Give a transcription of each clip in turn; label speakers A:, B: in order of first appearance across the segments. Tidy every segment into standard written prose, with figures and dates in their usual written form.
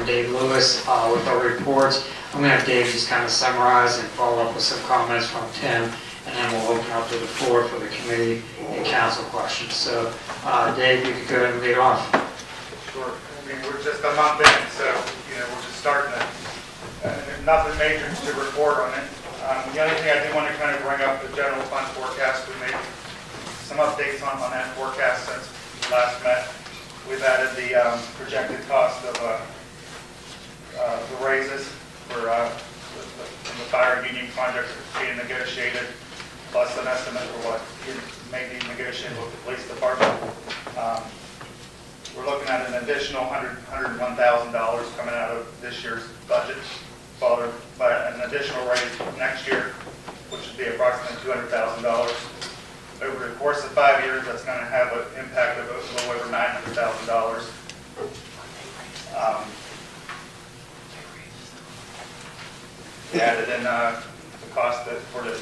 A: from Dave Lewis with our reports. I'm going to have Dave just kind of summarize and follow up with some comments from Tim, and then we'll open up to the floor for the committee and council questions. So, Dave, you could go ahead and lead off.
B: Sure. I mean, we're just a month in, so, we're just starting it. Nothing major to report on it. The only thing I do want to kind of bring up the general fund forecast. We made some updates on that forecast since we last met. We've added the projected cost of the raises for the fire union contract being negotiated, plus an estimate for what may be negotiated with the police department. We're looking at an additional $101,000 coming out of this year's budget, followed by an additional raise next year, which would be approximately $200,000. Over the course of 5 years, that's going to have an impact of a little over $900,000. We added in the cost for the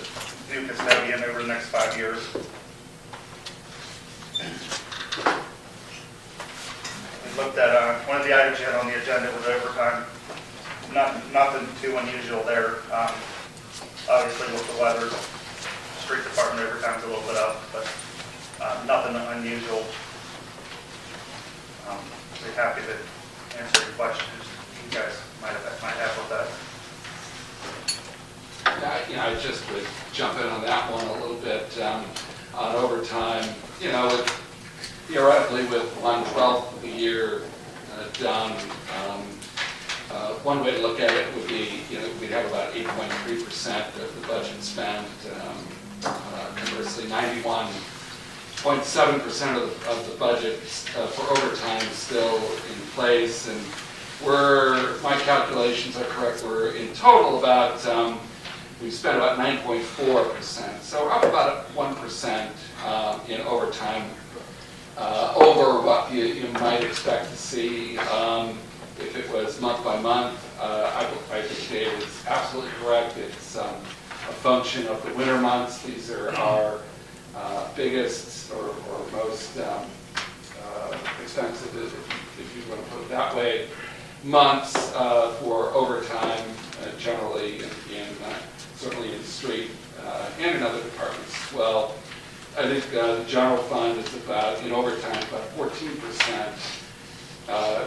B: new custodian over the next 5 years. We looked at one of the items you had on the agenda was overtime. Nothing too unusual there. Obviously, with the weather, street department overtime's a little bit up, but nothing unusual. Be happy to answer any questions you guys might have with that.
C: I just would jump in on that one a little bit on overtime. Theoretically, with 1/12 of the year done, one way to look at it would be, we'd have about 8.3% of the budget spent. Conversely, 91.7% of the budget for overtime still in place. And my calculations are correct, we're in total about, we've spent about 9.4%. So we're up about 1% in overtime over what you might expect to see if it was month by month. I think Dave is absolutely correct. It's a function of the winter months. These are our biggest or most expensive, if you want to put it that way, months for overtime, generally, certainly in the street and in other departments as well. I think the general fund is about, in overtime, about 14%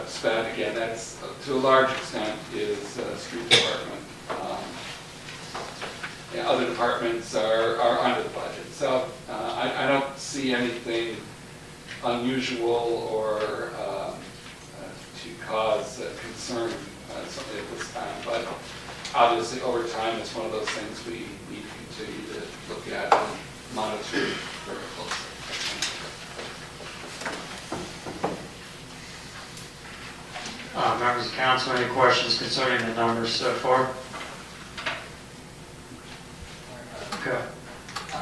C: spent. Again, that's to a large extent is street department. Other departments are under the budget. So I don't see anything unusual or to cause concern certainly at this time. But obviously, over time, it's one of those things we need to continue to look at and monitor very closely.
A: Members of council, any questions concerning the numbers so far? Okay.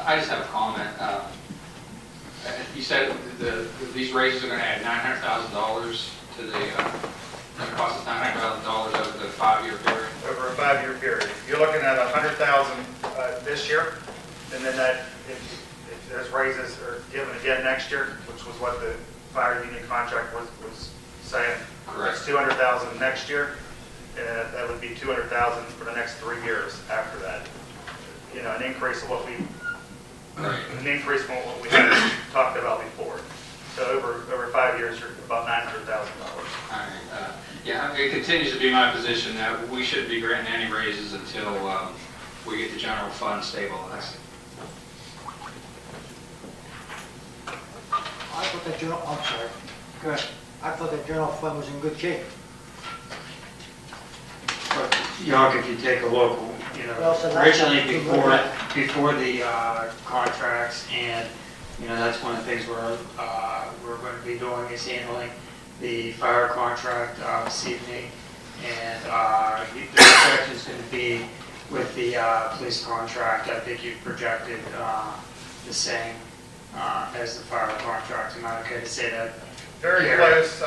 D: I just have a comment. You said these raises are going to add $900,000 to the cost of $900,000 over the 5-year period.
B: Over a 5-year period. You're looking at $100,000 this year, and then that if those raises are given again next year, which was what the fire union contract was saying.
D: Correct.
B: It's $200,000 next year, and that would be $200,000 for the next 3 years after that. An increase of what we had talked about before. So over 5 years, you're about $900,000.
D: Yeah, it continues to be my position that we shouldn't be granting any raises until we get the general fund stabilized.
E: I thought the general, I'm sorry. Go ahead. I thought the general fund was in good shape.
A: But, if you take a look, originally before the contracts, and that's one of the things we're going to be doing is handling the fire contract this evening, and the projection is going to be with the police contract. I think you've projected the same as the fire contract. Am I okay to say that?
B: Very close.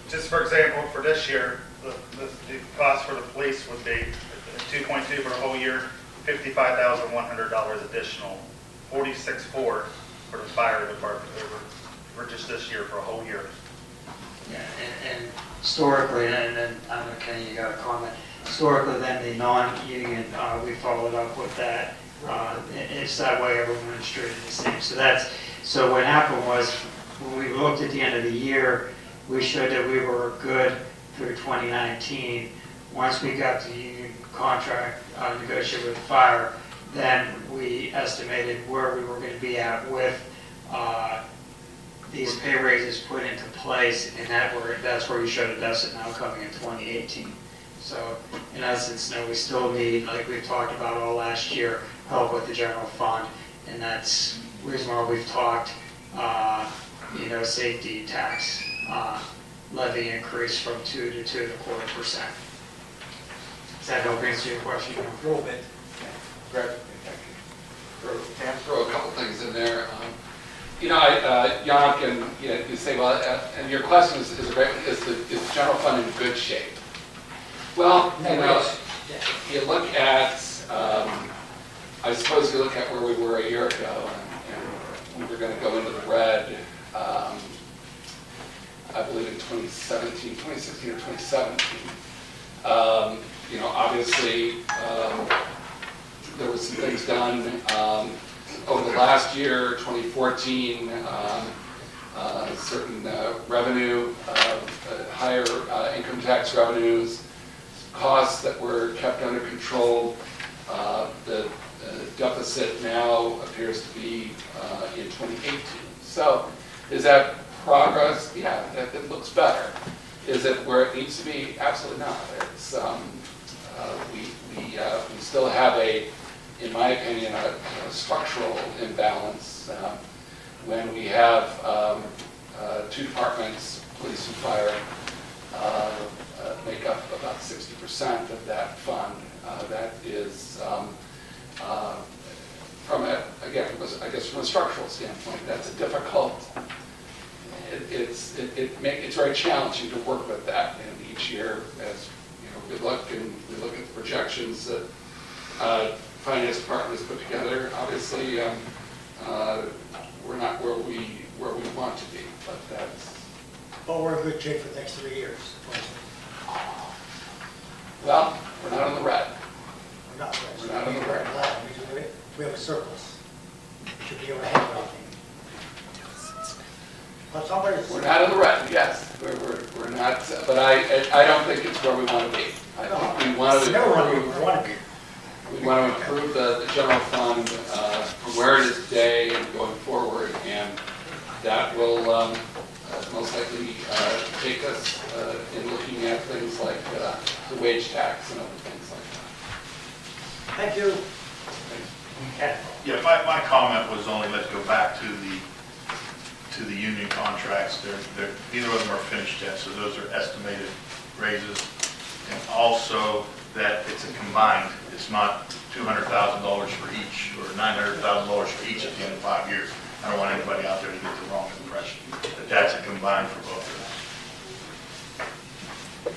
B: Just for example, for this year, the cost for the police would be 2.2 for the whole year, $55,100 additional, 46.4 for the fire department for just this year for a whole year.
A: Yeah, and historically, and then, I don't know, Kenny, you got a comment. Historically, then the non-union, we followed up with that. It's that way everyone is treated the same. So what happened was, when we looked at the end of the year, we showed that we were good through 2019. Once we got the union contract negotiated with fire, then we estimated where we were going to be at with these pay raises put into place, and that's where you showed a deficit now coming in 2018. So in essence, no, we still need, like we've talked about all last year, help with the general fund, and that's the reason why we've talked, safety tax levy increase from 2 to 2.25%. Does that help answer your question?
E: A little bit.
C: Greg, throw a couple things in there. Jan, and you say, well, and your question is a great one, is the general fund in good shape? Well, you look at, I suppose you look at where we were a year ago, and we were going to go into the red, I believe in 2016 or 2017. Obviously, there was some things done over the last year, 2014, certain revenue, higher income tax revenues, costs that were kept under control. The deficit now appears to be in 2018. So is that progress? Yeah, it looks better. Is it where it needs to be? Absolutely not. It's, we still have in my opinion, a structural imbalance when we have two departments, police and fire, make up about 60% of that fund. That is, from a structural standpoint, that's a difficult. It's very challenging to work with that, and each year, as we look at the projections that finance department has put together. Obviously, we're not where we want to be, but that's.
E: But we're in good shape for the next 3 years.
C: Well, we're not on the red.
E: We're not.
C: We're not on the red.
E: We have a surplus. We should be able to handle everything. But
C: we're not on the red. Yes, we're not. But I don't think it's where we want to be. I think we want to improve. We want to improve the general fund from where it is today and going forward, and that will most likely take us in looking at things like the wage tax and other things like that.
E: Thank you.
F: Yeah, my comment was only, let's go back to the union contracts. Neither of them are finished yet, so those are estimated raises. And also that it's a combined, it's not $200,000 for each or $900,000 for each at the end of 5 years. I don't want anybody out there to get the wrong impression that that's a combined for both of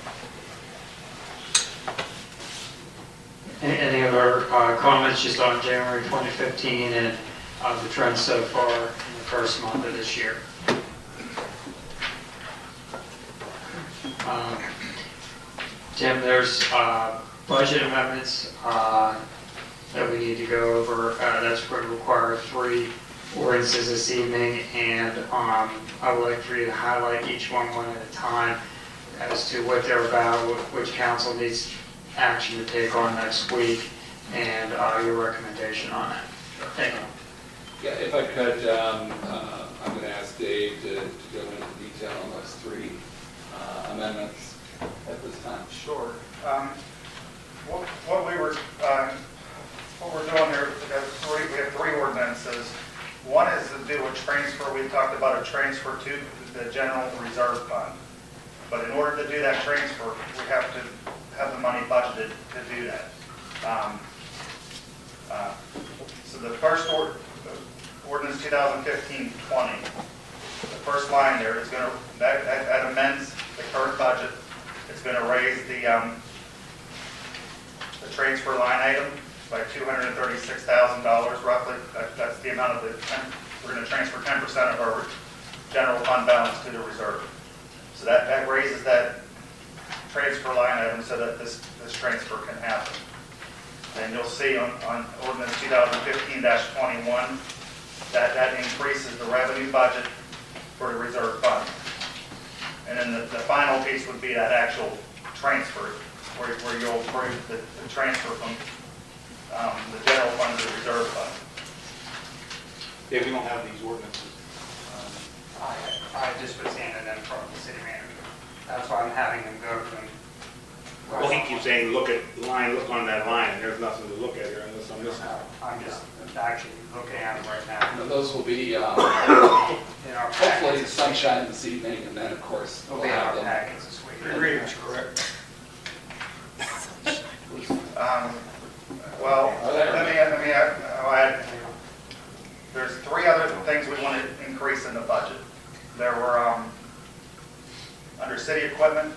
F: them.
A: Any other comments just on January 2015 and the trends so far in the first month of this year? Tim, there's budget amendments that we need to go over. That's going to require 3 ordinances this evening, and I would like for you to highlight each one at a time as to what they're about, which council needs action to take on next week, and your recommendation on it. Thank you.
C: Yeah, if I could, I'm going to ask Dave to go into detail on those 3 amendments at this time.
B: Sure. What we're doing here, we have 3 ordinances. One is to do a transfer. We talked about a transfer to the general reserve fund. But in order to do that transfer, we have to have the money budgeted to do that. So the first ordinance 2015-20, the first line there is going to, that amends the current budget. It's going to raise the transfer line item by $236,000 roughly. That's the amount of we're going to transfer 10% of our general fund balance to the reserve. So that raises that transfer line item so that this transfer can happen. And you'll see on ordinance 2015-21, that increases the revenue budget for the reserve fund. And then the final piece would be that actual transfer, where you'll approve the transfer from the general fund to the reserve fund.
G: Yeah, we don't have these ordinances.
A: I just was handing them from the city manager. That's why I'm having them go to them.
G: Well, he keeps saying, look at line, look on that line, and there's nothing to look at here unless I'm missing.
A: I'm just actually looking at them right now.
C: And those will be,
A: In our
C: hopefully
A: packets.
C: sunshine this evening, and then, of course,
A: They'll
C: we'll
A: be in our
C: have them.
A: packets this week.
E: Readings, correct?
B: Well, let me add, there's 3 other things we want to increase in the budget. There were, under city equipment,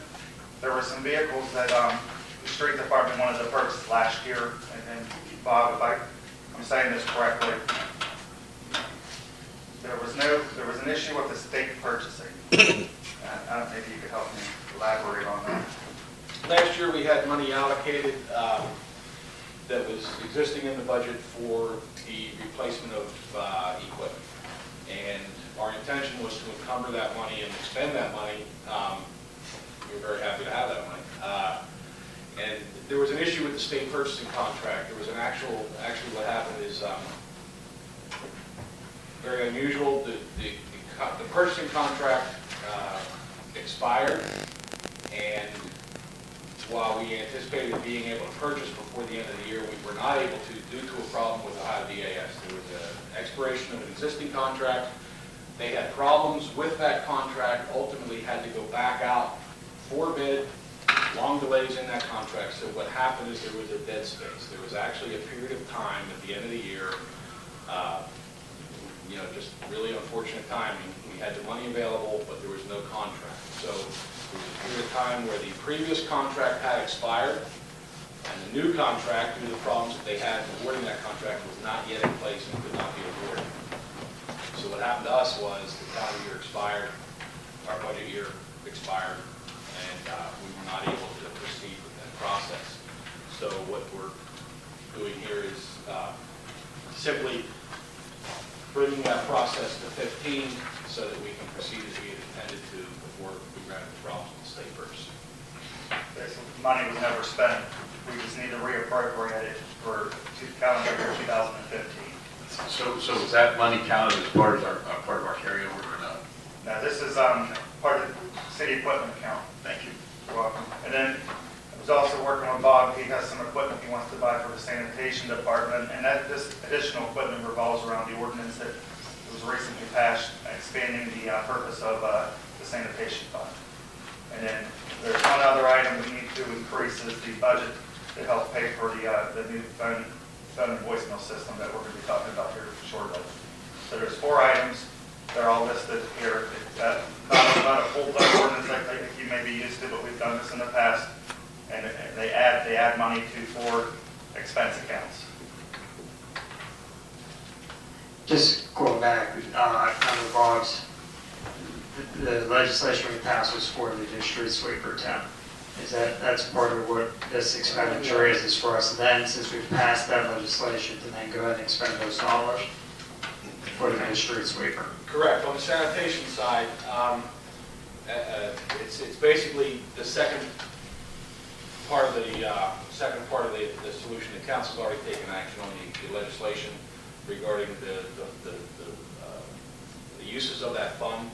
B: there were some vehicles that the street department wanted to purchase last year, and Bob, if I'm saying this correctly, there was an issue with the state purchasing. I don't know if you could help me elaborate on that.
H: Last year, we had money allocated that was existing in the budget for the replacement of equipment. And our intention was to encumber that money and expend that money. We were very happy to have that money. And there was an issue with the state purchasing contract. There was an actually what happened is very unusual. The purchasing contract expired, and while we anticipated being able to purchase before the end of the year, we were not able to due to a problem with Ohio DAS. There was an expiration of an existing contract. They had problems with that contract, ultimately had to go back out for bid, long delays in that contract. So what happened is there was a dead space. There was actually a period of time at the end of the year, just really unfortunate timing. We had the money available, but there was no contract. So there was a period of time where the previous contract had expired, and the new contract, due to the problems that they had in awarding that contract, was not yet in place and could not be awarded. So what happened to us was the calendar year expired, our budget year expired, and we were not able to proceed with that process. So what we're doing here is simply bringing that process to 15 so that we can proceed as we had intended to before we ran into problems with the state purchase.
B: Okay, so money was never spent. We just need to reappropriate it for calendar year 2015.
F: So is that money counted as part of our carryover or not?
B: Now, this is part of the city equipment account.
F: Thank you.
B: You're welcome. And then I was also working with Bob. He has some equipment he wants to buy for the sanitation department, and this additional equipment revolves around the ordinance that was recently passed, expanding the purpose of the sanitation fund. And then there's one other item we need to increase is the budget to help pay for the new phone and voicemail system that we're going to be talking about here shortly. So there's 4 items. They're all listed here. It's not a full-blown ordinance like you may be used to, but we've done this in the past. And they add money to 4 expense accounts.
A: Just going back, under Bob's, the legislation we passed was for the new street sweeper tent. That's part of what this expenditure is for us. Then, since we've passed that legislation, to then go ahead and expend those dollars for the new street sweeper.
H: Correct. On the sanitation side, it's basically the second part of the solution. The council's already taken action on the legislation regarding the uses of that fund,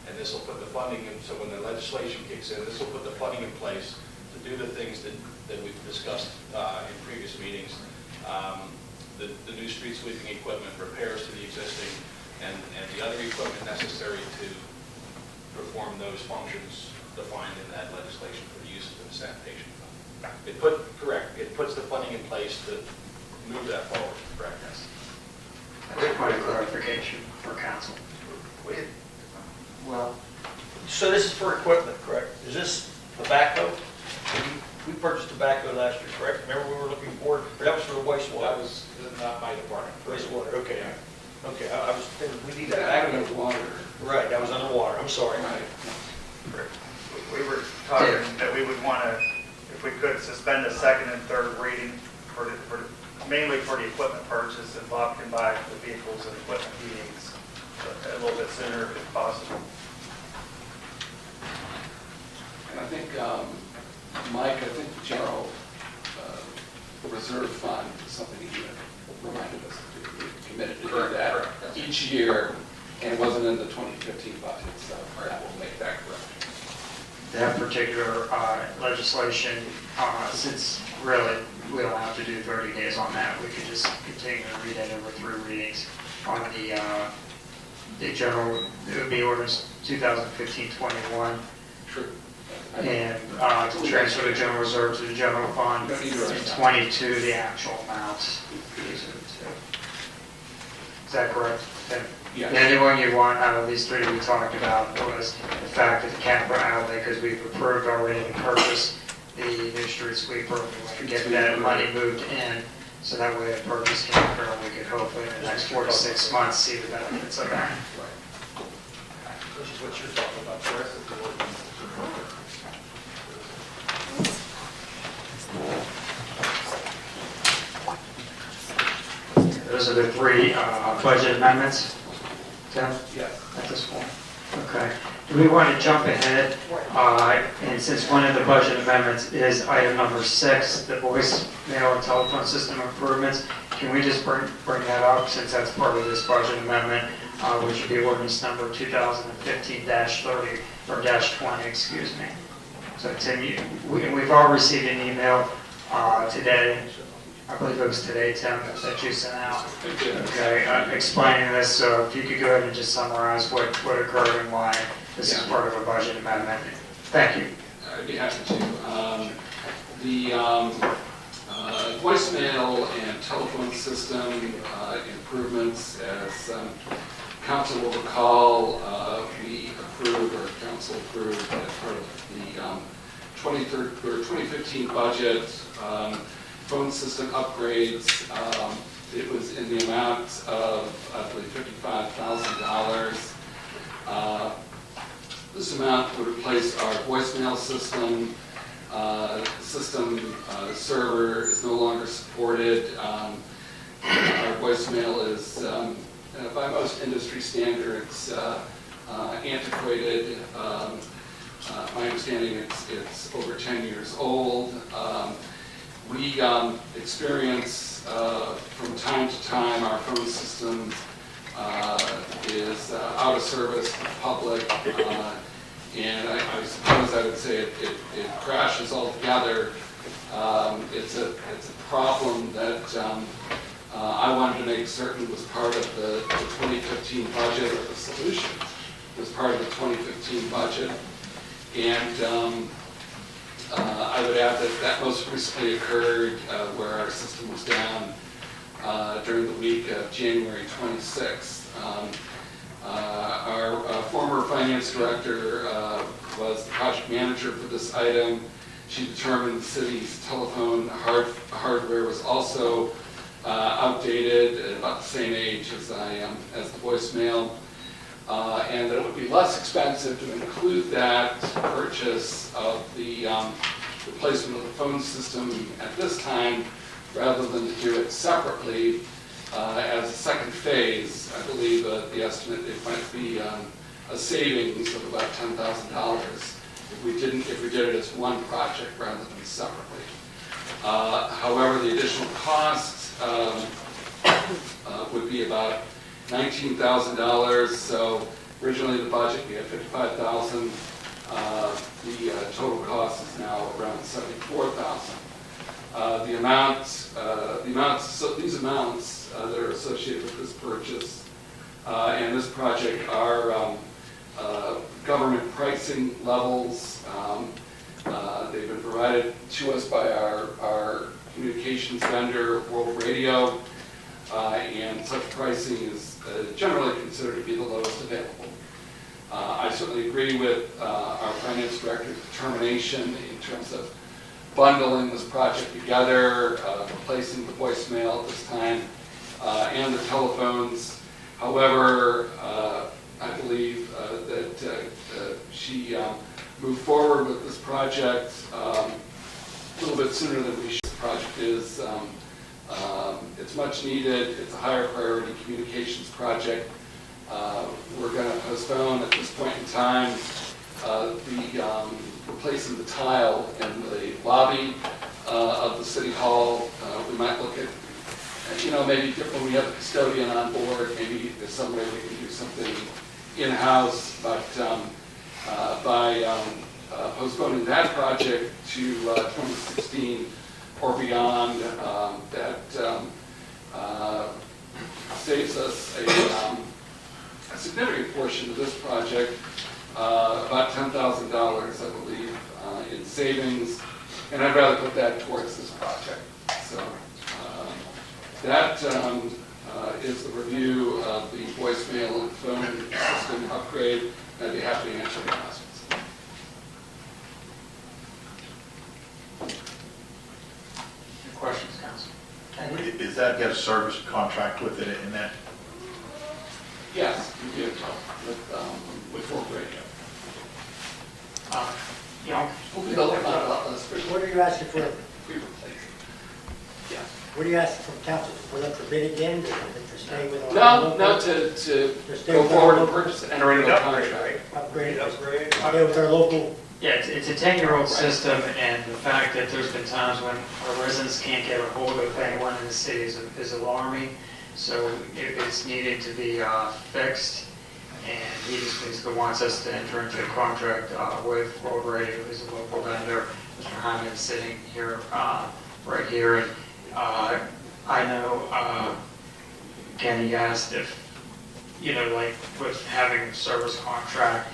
H: and this will put the funding in. So when the legislation kicks in, this will put the funding in place to do the things that we've discussed in previous meetings. The new street sweeping equipment, repairs to the existing, and the other equipment necessary to perform those functions defined in that legislation for the uses of the sanitation fund. It puts the funding in place to move that forward. Correct. Yes.
A: That's quite a clarification for council.
E: Well,
I: So this is for equipment, correct? Is this the backhoe? We purchased a backhoe last year, correct? Remember we were looking for it? Or that was for the wastewater?
H: That was not my department.
I: Wastewater, okay. Okay, I was thinking, we need that
C: Out
I: backhoe.
C: of water.
I: Right, that was underwater, I'm sorry.
C: Right.
I: Correct.
B: We were talking that we would want to, if we could, suspend the second and third reading mainly for the equipment purchase, and Bob can buy the vehicles and equipment he needs a little bit sooner if possible.
C: And I think, Mike, I think the general reserve fund is something you had reminded us to do. We committed to do that
D: Correct.
C: each year, and it wasn't in the 2015 budget, so that will make that correct.
A: That particular legislation, since really we don't have to do 30 days on that, we could just continue to read it over 3 readings on the general, it would be orders 2015-21.
C: True.
A: And to transfer the general reserve to the general fund, and 22, the actual amounts. Is that correct?
C: Yes.
A: The only one you want out of these 3 we talked about was the fact that the camper outlay, because we've approved already to purchase the new street sweeper, we want to get that money moved in, so that way the purchase camper, we could hopefully in the next 4 to 6 months see the benefits of that.
I: This is what you're talking about, correct?
A: Those are the 3 budget amendments, Tim,
C: Yes.
A: at this point. Okay. Do we want to jump ahead? And since one of the budget amendments is item number 6, the voicemail and telephone system improvements, can we just bring that up since that's part of this budget amendment, which would be ordinance number 2015-30, or -20, excuse me. So Tim, we've all received an email today, I believe it was today, Tim, that you sent out. Okay, explaining this, so if you could go ahead and just summarize what occurred and why this is part of a budget amendment. Thank you.
C: I'd be happy to. The voicemail and telephone system improvements, as council will recall, we approved, or council approved, as part of the 2015 budget, phone system upgrades. It was in the amount of, I believe, $55,000. This amount would replace our voicemail system. The server is no longer supported. Our voicemail is, by most industry standards, antiquated. My understanding it's over 10 years old. We experience from time to time our phone system is out of service to the public, and I suppose I would say it crashes altogether. It's a problem that I wanted to make certain was part of the 2015 budget, or the solution was part of the 2015 budget. And I would add that most recently occurred where our system was down during the week of January 26th. Our former finance director was the project manager for this item. She determined the city's telephone hardware was also outdated, at about the same age as the voicemail, and that it would be less expensive to include that purchase of the replacement of the phone system at this time, rather than to do it separately as a second phase. I believe the estimate, it might be a savings of about $10,000 if we did it as one project rather than separately. However, the additional cost would be about $19,000. So originally the budget, we had $55,000. The total cost is now around $74,000. These amounts that are associated with this purchase and this project are government pricing levels. They've been provided to us by our communications vendor, World Radio, and such pricing is generally considered to be the lowest available. I certainly agree with our finance director's determination in terms of bundling this project together, replacing the voicemail at this time, and the telephones. However, I believe that she move forward with this project a little bit sooner than we should. This project is, it's much needed, it's a higher priority communications project. We're going to postpone at this point in time replacing the tile in the lobby of the city hall. We might look at, maybe when we have a custodian on board, maybe there's some way we can do something in-house, but by postponing that project to 2016 or beyond, that saves us a significant portion of this project, about $10,000, I believe, in savings, and I'd rather put that towards this project. So that is the review of the voicemail and phone system upgrade. I'd be happy to answer any questions.
A: Any questions, council?
F: Is that got a service contract with it in that?
C: Yes, we do, with Fort Radio. We'll build a lot less for
E: What are you asking for?
C: we replace it. Yeah.
E: What are you asking from council? For them to bid again, to stay with our?
C: No, to
E: stay
C: go
E: with
C: forward
E: our
C: and
E: local-
C: purchase it, enter into a
G: Upgrade,
C: contract.
G: right?
E: Upgrade,
I: Upgrade.
E: stay with our local,
A: Yeah, it's a 10-year-old system, and the fact that there's been times when our residents can't get a hold of anyone in the city is alarming. So it's needed to be fixed, and he just wants us to enter into a contract with Road Radio, who's a local vendor. Mr. Hyman is sitting here, right here, and I know Kenny asked if, like with having a service contract,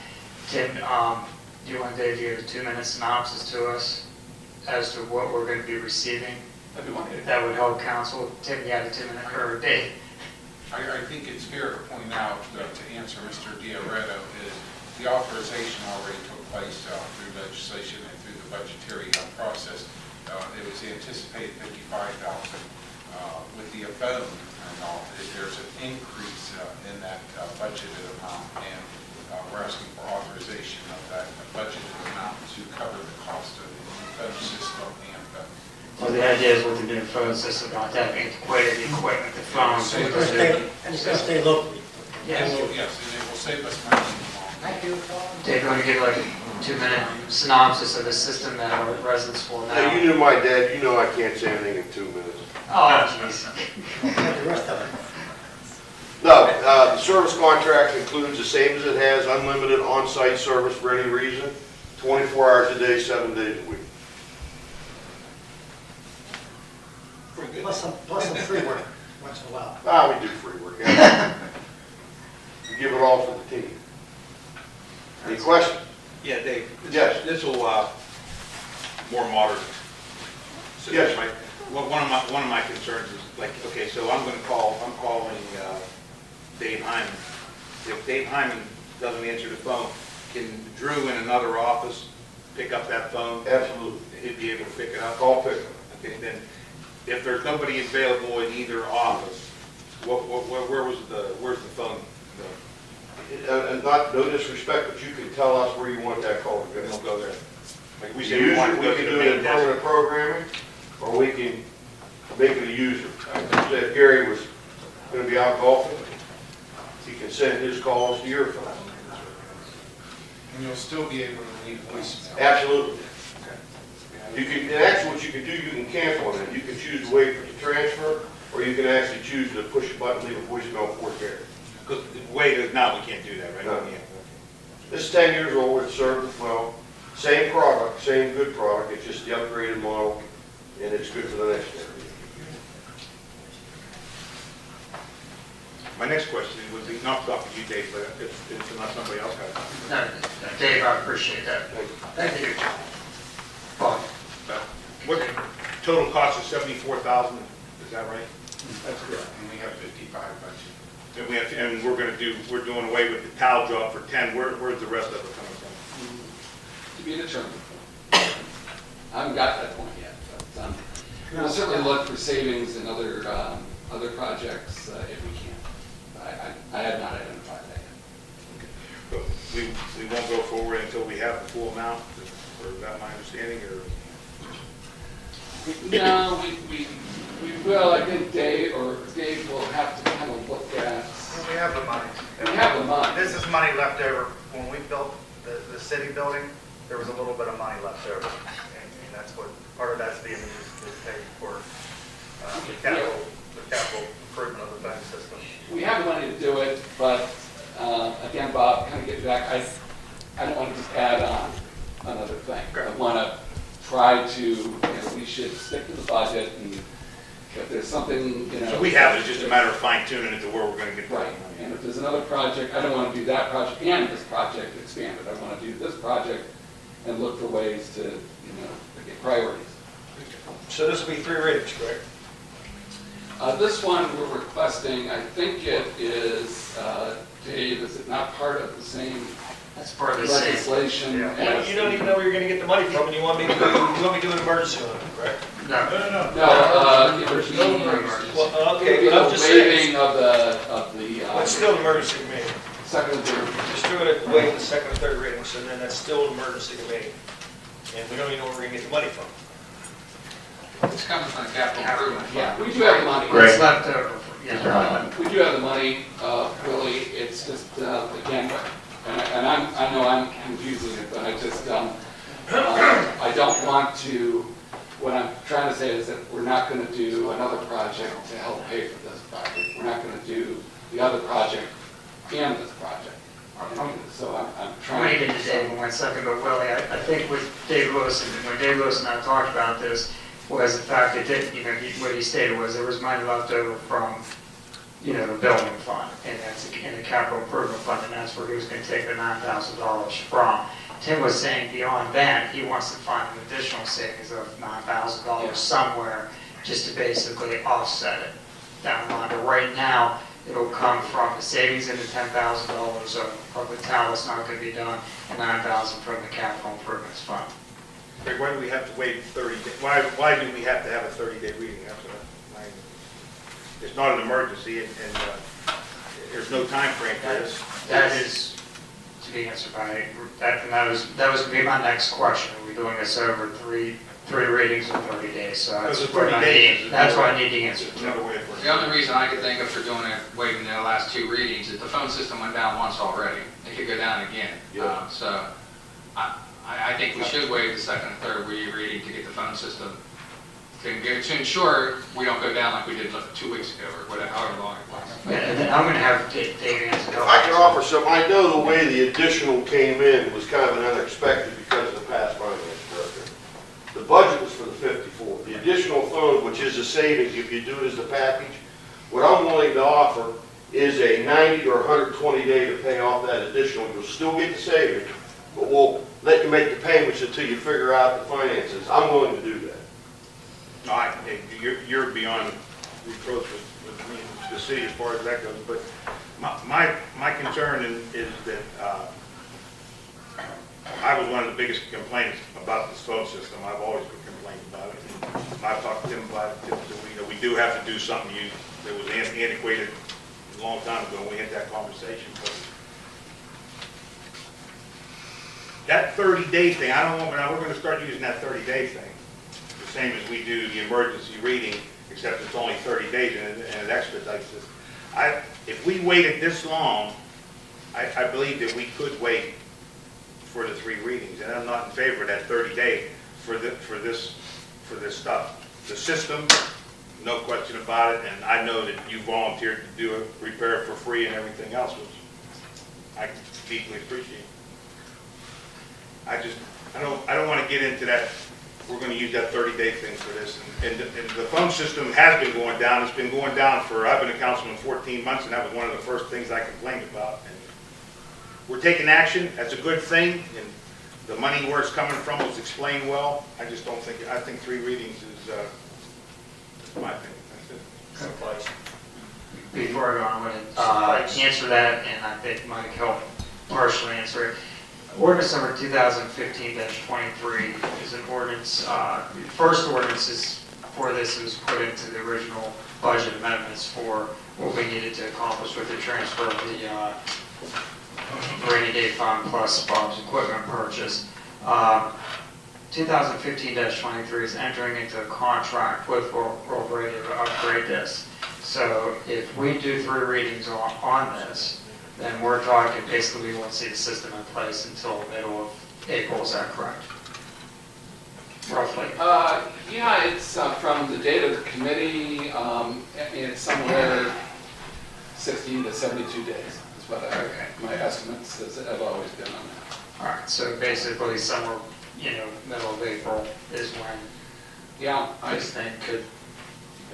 A: Tim, do you want Dave to give a 2-minute synopsis to us as to what we're going to be receiving? If that would help council. Tim, you had a 2-minute, or Dave?
J: I think it's fair to point out, to answer Mr. D'Aretto, is the authorization already took place through legislation and through the budgetary process. It was anticipated $55,000. With the phone and all, there's an increase in that budgeted amount, and we're asking for authorization of that budgeted amount to cover the cost of the phone system and
A: Well, the idea is with the new phone system, not having antiquated equipment, the phones.
E: and it's going to stay locally.
A: Yes.
J: yes, and it will save us money in the long run.
E: Thank you.
A: Dave, you want to give like a 2-minute synopsis of the system that our residents will
K: Now, you
A: know?
K: knew my dad, you know I can't say anything in 2 minutes.
A: Oh, jeez.
E: The rest of it.
K: No, the service contract includes the same as it has, unlimited on-site service for any reason, 24 hours a day, 7 days a week.
E: Plus some free work once in a while.
K: We do free work, yeah. We give it all for the team. Any questions?
G: Yeah, Dave.
K: Yes.
G: This will, more modern.
K: Yes.
G: Well, one of my concerns is, like, okay, so I'm calling Dave Hyman. If Dave Hyman doesn't answer the phone, can Drew in another office pick up that phone?
K: Absolutely.
G: He'd be able to pick it up?
K: Call pick.
G: Okay, then, if there's nobody available in either office, where's the phone?
K: And not, no disrespect, but you can tell us where you want that call to
G: We'll
K: go.
G: go there. Like we
K: We
G: say, we want to go
K: can
G: to
K: do
G: the
K: it
G: main
K: in
G: desk.
K: permanent programming, or we can make it a user. Say if Gary was going to be out golfing, he can send his calls to your phone.
J: And you'll still be able to leave voicemail.
K: Absolutely. You can, and actually what you can do, you can cancel it. You can choose to wait for it to transfer, or you can actually choose to push a button, leave a voicemail for Gary.
G: Because the way it is now, we can't do that, right?
K: No.
G: Yeah.
K: This is 10 years old, it's served well, same product, same good product, it's just the upgraded model, and it's good for the next generation.
G: My next question would be, not stop with you, Dave, but if unless somebody else has it.
A: No, Dave, I appreciate that. Thank you. Bob?
G: What, total cost is $74,000, is that right?
J: That's correct. And we have 55 budget.
G: And we're doing away with the towel job for 10, where's the rest of it coming from?
C: To be determined. I haven't got to that point yet, but we'll certainly look for savings in other projects if we can. I have not identified that yet.
G: we won't go forward until we have the full amount, or is that my understanding, or?
C: No, we will, I think Dave will have to kind of look at,
B: We have the money.
C: we have the money.
B: This is money left over. When we built the city building, there was a little bit of money left over. And that's what, part of that's being used to pay for the capital improvement of the phone system.
C: We have the money to do it, but again, Bob, kind of get back, I don't want to just add on another thing. I want to try to, we should stick to the budget, and if there's something,
G: So we have it, it's just a matter of fine tuning it to where we're gonna get the
C: right,
G: money.
C: and if there's another project, I don't want to do that project and this project expanded. I want to do this project and look for ways to, get priorities.
I: So this will be 3 readings, correct?
C: This one we're requesting, I think it is, Dave, is it not part of the same
A: That's part of the same.
C: legislation?
A: Yeah.
C: as
I: You don't even know where you're gonna get the money from, and you want me to do an emergency on it, correct?
A: No.
C: No, it would be,
I: Well,
C: it would
I: okay,
C: be
I: but I'm
C: the
I: just saying,
C: waiving of the,
I: it's still an emergency to me.
C: second and third.
I: Just do it at the waive the second and third readings, and then that's still an emergency to me. And we don't even know where we're gonna get the money from.
D: It's coming from the capital improvement fund.
C: Yeah, we do have the money.
F: Great.
A: It's left over.
C: We do have the money, really, it's just, again, and I know I'm confusing it, but I just, I don't want to, what I'm trying to say is that we're not going to do another project to help pay for this project. We're not going to do the other project and this project. So I'm
A: I'm
C: trying
A: going to
C: to.
A: get to Dave in 1 second, but Willie, I think with Dave Lewis, and when Dave Lewis and I talked about this, was the fact that, what he stated was there was money left over from, the building fund, and that's in the capital improvement fund, and that's where he was going to take the $9,000 from. Tim was saying beyond that, he wants to find an additional savings of $9,000 somewhere, just to basically offset it down the line. But right now, it'll come from the savings in the $10,000 of the town that's not going to be done, and $9,000 from the capital improvements fund.
G: Greg, why do we have to wait 30 days? Why do we have to have a 30-day reading? It's not an emergency, and there's no time frame for this.
A: That is to be answered by, that was going to be my next question. Are we doing this over three readings in 30 days? So that's
G: Because
A: what
G: 30
A: I
G: days
A: need,
G: is
A: that's what I
G: another-
A: need to answer.
G: It's another way of
D: The only reason I could think of for doing it, waiting the last 2 readings, is the phone system went down once already. It could go down again.
K: Yeah.
D: So I think we should waive the second and third reading to get the phone system, to ensure we don't go down like we did 2 weeks ago, or whatever, however long it was.
A: And then I'm going to have Dave answer.
K: If I can offer some, I know the way the additional came in was kind of an unexpected because of the past finance director. The budget was for the 54. The additional fund, which is a savings if you do it as a package, what I'm willing to offer is a 90 or 120 day to pay off that additional. You'll still get the savings, but we'll let you make the payments until you figure out the finances. I'm willing to do that.
G: No, you're beyond reproach with me and the city as far as that goes, but my concern is that I was one of the biggest complaints about this phone system. I've always been complaining about it. And I've talked to Tim about it. We do have to do something that was antiquated a long time ago when we had that conversation. But that 30-day thing, I don't want, now we're going to start using that 30-day thing, the same as we do the emergency reading, except it's only 30 days and it expedites it. If we waited this long, I believe that we could wait for the 3 readings, and I'm not in favor of that 30 day for this stuff. The system, no question about it, and I know that you volunteered to do it, repair it for free and everything else, which I deeply appreciate. I don't want to get into that, we're going to use that 30-day thing for this. And the phone system has been going down. It's been going down I've been a councilman 14 months, and that was one of the first things I complained about. And we're taking action. That's a good thing. And the money where it's coming from was explained well. I think 3 readings is my opinion. That's it.
A: Before I go on, I'm going to answer that, and I think Mike helped partially answer it. Ordinance number 2015-23 is an ordinance, the first ordinance is for this was put into the original budget amendments for what we needed to accomplish with the transfer of the rainy day fund plus Bob's equipment purchase. 2015-23 is entering into a contract with World Radio to upgrade this. So if we do 3 readings on this, then we're talking, basically we won't see the system in place until the middle of April, is that correct? Roughly.
C: Yeah, it's from the date of the committee, it's somewhere 16 to 72 days is what my estimates have always been on that.
A: All right, so basically somewhere, middle of April is when
C: Yeah,
A: this thing could,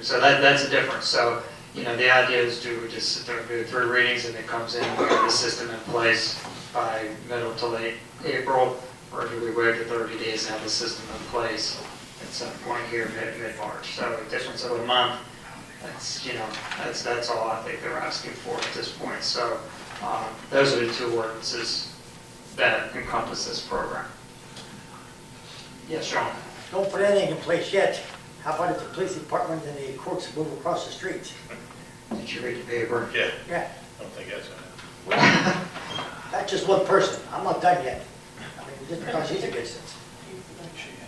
A: so that's a difference. So, the idea is to just sit there and do 3 readings and it comes in, we have the system in place by middle to late April, or do we wait the 30 days and have the system in place at some point here mid-March? So a difference of a month, that's all I think they're asking for at this point. So those are the 2 ordinances that encompass this program. Yes, Sean?
E: Don't put anything in place yet. How about if the police department and the courts move across the streets?
A: Did you read the paper?
F: Yeah,
E: Yeah,
F: I don't think that's gonna
E: that's just one person. I'm not done yet. I mean, just because he's against it.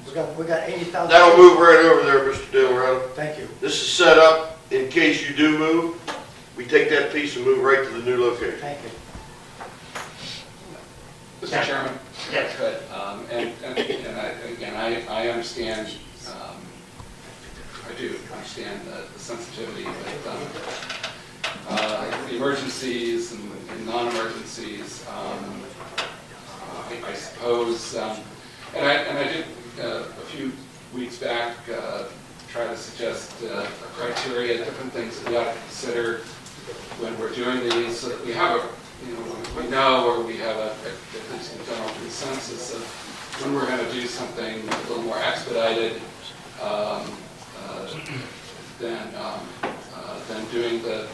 E: We got 80,000.
K: That'll move right over there, Mr. Dillerado.
E: Thank you.
K: This is set up in case you do move. We take that piece and move right to the new location.
E: Thank you.
C: Mr. Chairman.
A: Yes.
C: Good. I understand, I do understand the sensitivity of the emergencies and non-emergencies. I suppose, and I did a few weeks back try to suggest a criteria, different things that we ought to consider when we're doing these, so that we have we know, or we have at least a general consensus of when we're going to do something a little more expedited than doing the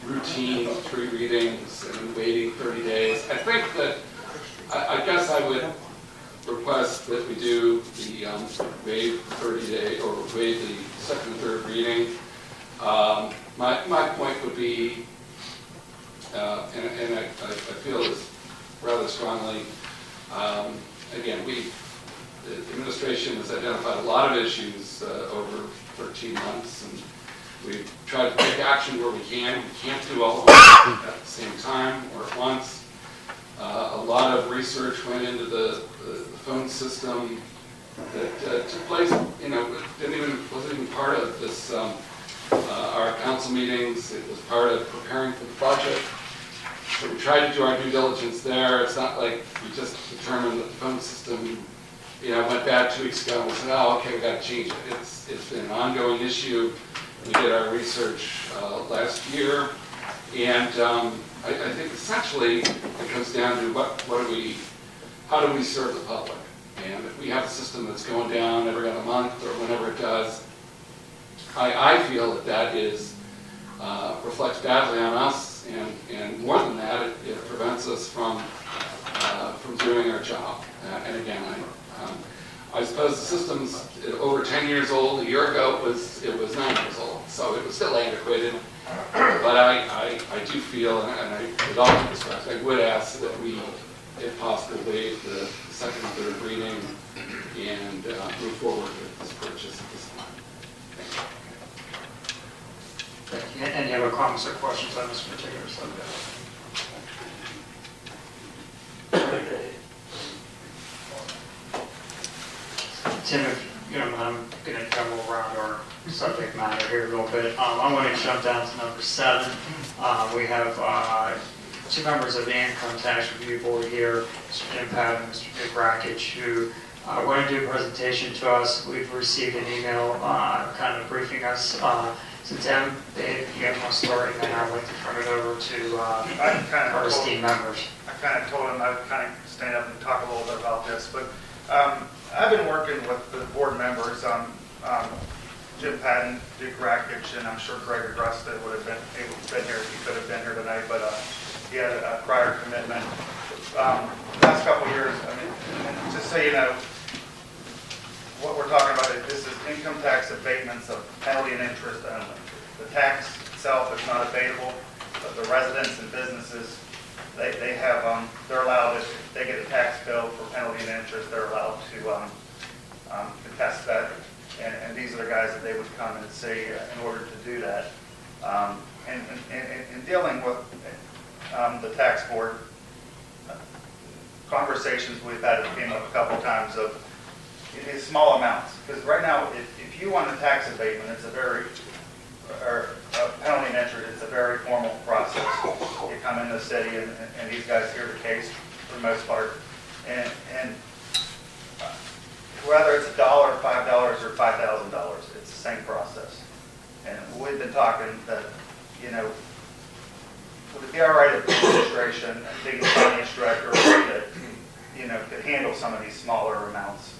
C: routine 3 readings and waiting 30 days. I think that, I guess I would request that we do the waive 30-day or waive the 2nd and 3rd reading. My point would be, and I feel this rather strongly, again, the administration has identified a lot of issues over 13 months, and we've tried to take action where we can. We can't do all of it at the same time or at once. A lot of research went into the phone system that took place, wasn't even part of this, our council meetings. It was part of preparing for the budget. So we tried to do our due diligence there. It's not like we just determined that the phone system, went bad 2 weeks ago and we said, oh, okay, we got to change it. It's been an ongoing issue. We did our research last year, and I think essentially it comes down to how do we serve the public? And if we have a system that's going down every other month or whenever it does, I feel that is reflects badly on us. And more than that, it prevents us from doing our job. And again, I suppose the system's over 10 years old. A year ago, it was 9 years old, so it was still antiquated. But I do feel, and with all due respect, I would ask that we, if possible, waive the 2nd and 3rd reading and move forward with this purchase at this time.
A: Thank you. Any other comments or questions on this particular subject? Tim, if you don't mind, I'm going to come around our subject matter here a little bit. I'm going to jump down to number 7. We have 2 members of the Income Tax Review Board here, Mr. Jim Patton and Mr. Dick Rackich, who want to do a presentation to us. We've received an email kind of briefing us. So Tim, Dave, you have to start, and then I'd like to turn it over to our esteemed members.
B: I kind of told him I'd kind of stand up and talk a little bit about this, but I've been working with the board members, Jim Patton, Dick Rackich, and I'm sure Greg Augusta would have been able to be here if he could have been here tonight, but he had a prior commitment. Last couple of years, I mean, just so you know, what we're talking about, this is income tax abatements of penalty and interest only. The tax itself is not abatable, but the residents and businesses they have, they're allowed, if they get a tax bill for penalty and interest, they're allowed to contest that. And these are the guys that they would come and see in order to do that. And in dealing with the tax board, conversations we've had, it came up a couple times of small amounts. Because right now, if you want a tax abatement, it's a very, or a penalty and interest, it's a very formal process. You come in the city and these guys hear the case for the most part. And whether it's $1, $5, or $5,000, it's the same process. And we've been talking that, would it be all right if the administration, being the finance director, could handle some of these smaller amounts?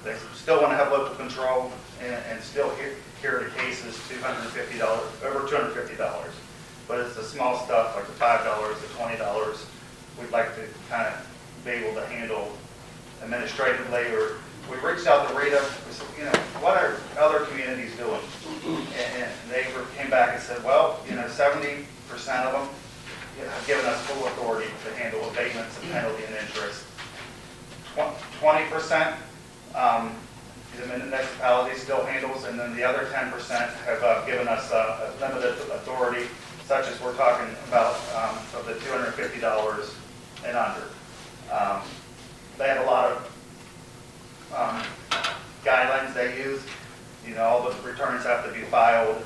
B: They still want to have local control and still hear the cases $250, over $250. But it's the small stuff like the $5, the $20, we'd like to kind of be able to handle administratively. Or we reached out to Rita, we said, what are other communities doing? And they came back and said, well, 70% of them have given us full authority to handle abatements of penalty and interest. 20%, the municipality still handles, and then the other 10% have given us a limited authority, such as we're talking about of the $250 and under. They have a lot of guidelines they use. All the returns have to be filed.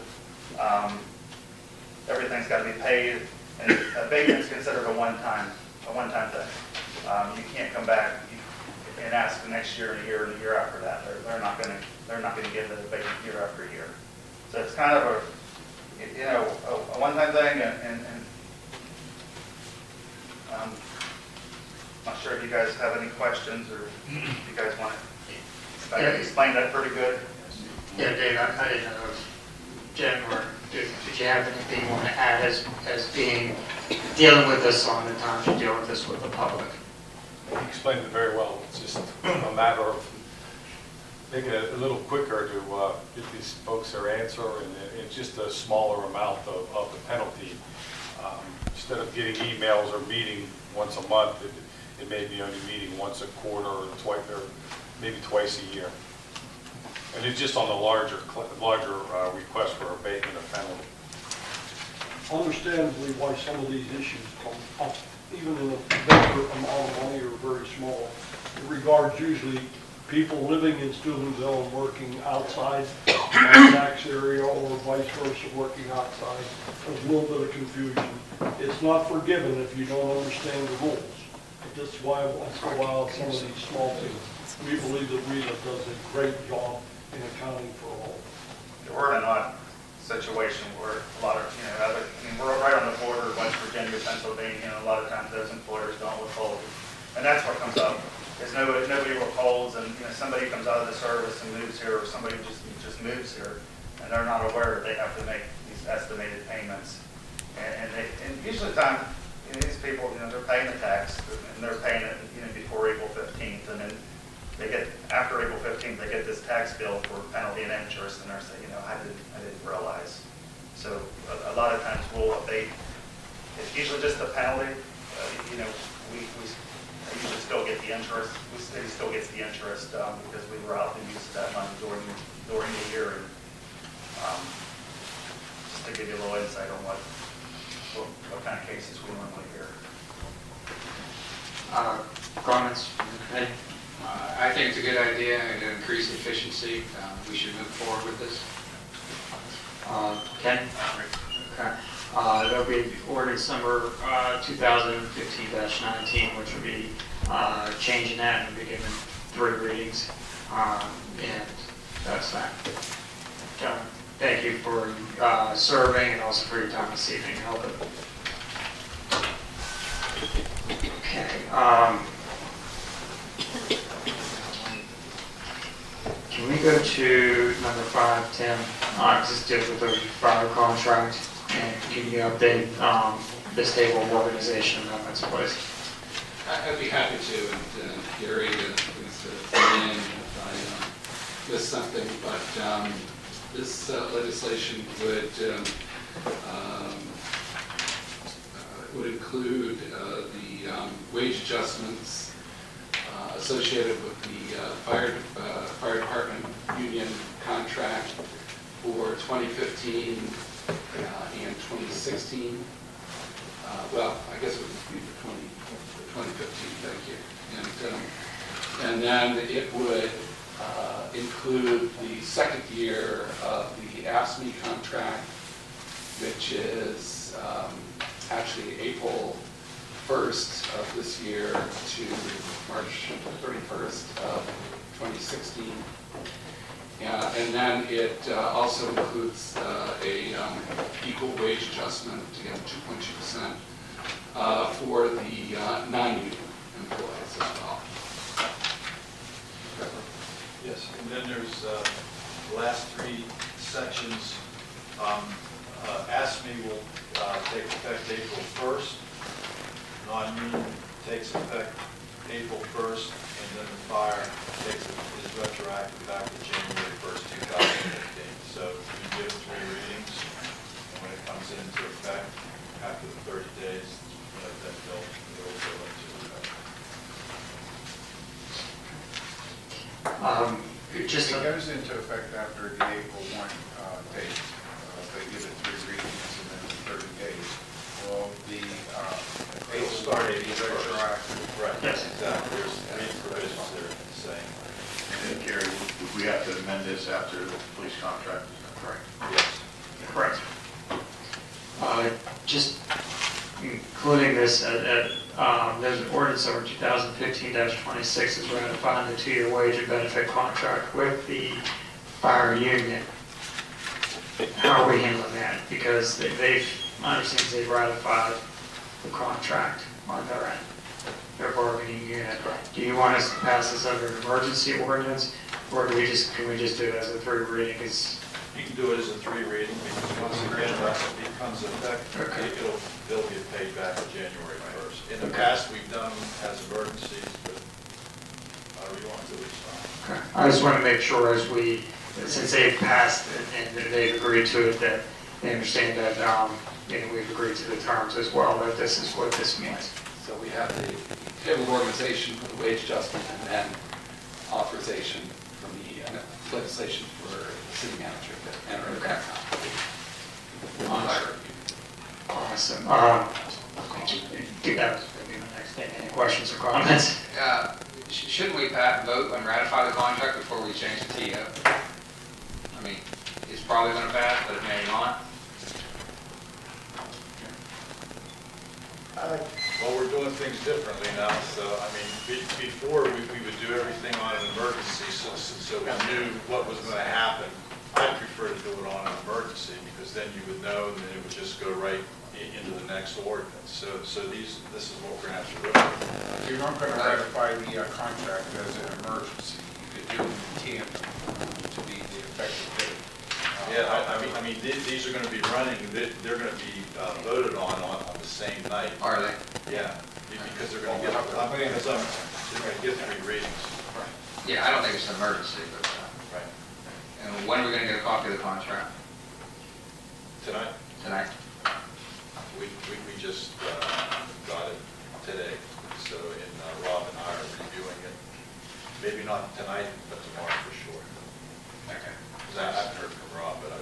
B: Everything's got to be paid, and abatement's considered a one-time thing. You can't come back and ask the next year and a year and a year after that. They're not going to give the abatement year after year. So it's kind of a one-time thing, and I'm not sure if you guys have any questions or if you guys want to. I explained that pretty good.
A: Yeah, Dave, I didn't know if Jen or did you have anything you want to add as dealing with this on the times you deal with this with the public?
L: You explained it very well. It's just a matter of making it a little quicker to get these folks their answer, and it's just a smaller amount of the penalty. Instead of getting emails or meeting once a month, it may be only meeting once a quarter or twice, or maybe twice a year. And it's just on the larger request for abatement of penalty.
M: Understandably, why some of these issues come up, even in a bigger amount of money or very small. It regards usually people living in Steubenville and working outside the tax area, or vice versa, working outside. There's a little bit of confusion. It's not forgiven if you don't understand the rules. But that's why once in a while some of these small things, we believe that Rita does a great job in accounting for all.
B: We're in an odd situation where a lot of, we're right on the border of West Virginia, Pennsylvania, and a lot of times those employers don't withhold. And that's what comes up, is nobody withholds, and somebody comes out of the service and moves here, or somebody just moves here, and they're not aware that they have to make these estimated payments. And usually the time, these people, they're paying the tax, and they're paying it, before April 15th, and then they get, after April 15th, they get this tax bill for penalty and interest, and they're saying, I didn't realize. So a lot of times we'll abate, it's usually just the penalty, we usually still get the interest, he still gets the interest, because we were out and used that money during the year, and just to give you a little insight on what kind of cases we normally hear.
A: Comments? Okay.
D: I think it's a good idea to increase efficiency. We should move forward with this.
A: Ken? Okay. There'll be ordinance number 2015-19, which will be changing that and be given 3 readings. And that's that. John, thank you for serving and also for your time this evening. Help it. Okay. Can we go to number 5, Tim? Just deal with the fire contract and can you update this table of organization amendments, please?
C: I'd be happy to, and Gary is in if I miss something, but this legislation would would include the wage adjustments associated with the fire department union contract for 2015 and 2016. Well, I guess it would be for 2015, thank you. And then it would include the second year of the AFSCME contract, which is actually April 1st of this year to March 31st of 2016. And then it also includes a equal wage adjustment, again 2.2%, for the non-union employees as well.
N: Yes, and then there's the last three sections. ASME will take effect April 1st. Non-union takes effect April 1st, and then the fire is retroactive back to January 1st, 2015. So you give 3 readings, and when it comes into effect, after the 30 days, then they'll go into effect.
A: Just
J: It goes into effect after the April 1 date. They give it 3 readings and then 30 days. Well, the April start date is retroactive.
N: Right,
A: Yes.
N: exactly. There's 3 provisions there saying,
F: And then Gary, would we have to amend this after the police contract? Is that correct?
N: yes.
A: correct. Just including this, there's an ordinance over 2015-26 is ratifying the 2-year wage and benefit contract with the fire union. How are we handling that? Because my understanding is they've ratified the contract on their end, their bargaining unit. Do you want us to pass this under an emergency ordinance, or can we just do it as a 3 reading?
N: You can do it as a 3 reading, because once again, once it becomes effective, they'll get paid back on January 1st. In the past, we've done them as emergencies, but however you want to do it, it's fine.
A: Okay. I just want to make sure since they've passed and they've agreed to it, that they understand that, and we've agreed to the terms as well, that this is what this means.
C: So we have the table of organization for the wage adjustment and then authorization from the legislation for the city manager to enter into that contract.
A: Awesome. That was going to be my next thing. Any questions or comments?
D: Shouldn't we vote and ratify the contract before we change the TO? I mean, it's probably going to pass, but it may not.
N: Well, we're doing things differently now, so, I mean, before, we would do everything on an emergency, so we knew what was going to happen. I prefer to do it on an emergency, because then you would know, and then it would just go right into the next ordinance. So this is what we're going to have to do.
J: You're not going to ratify the contract as an emergency. You could do it in tandem to be the effective date.
N: Yeah, I mean, these are going to be running, they're going to be voted on the same night.
D: Are they?
N: Yeah, because they're going to get, they're going to get 3 readings.
D: Yeah, I don't think it's an emergency, but,
N: Right.
D: and when are we going to get a copy of the contract?
N: Tonight,
D: Tonight?
N: we just got it today, so Rob and I are reviewing it. Maybe not tonight, but tomorrow for sure.
D: Okay.
N: Because I haven't heard from Rob, but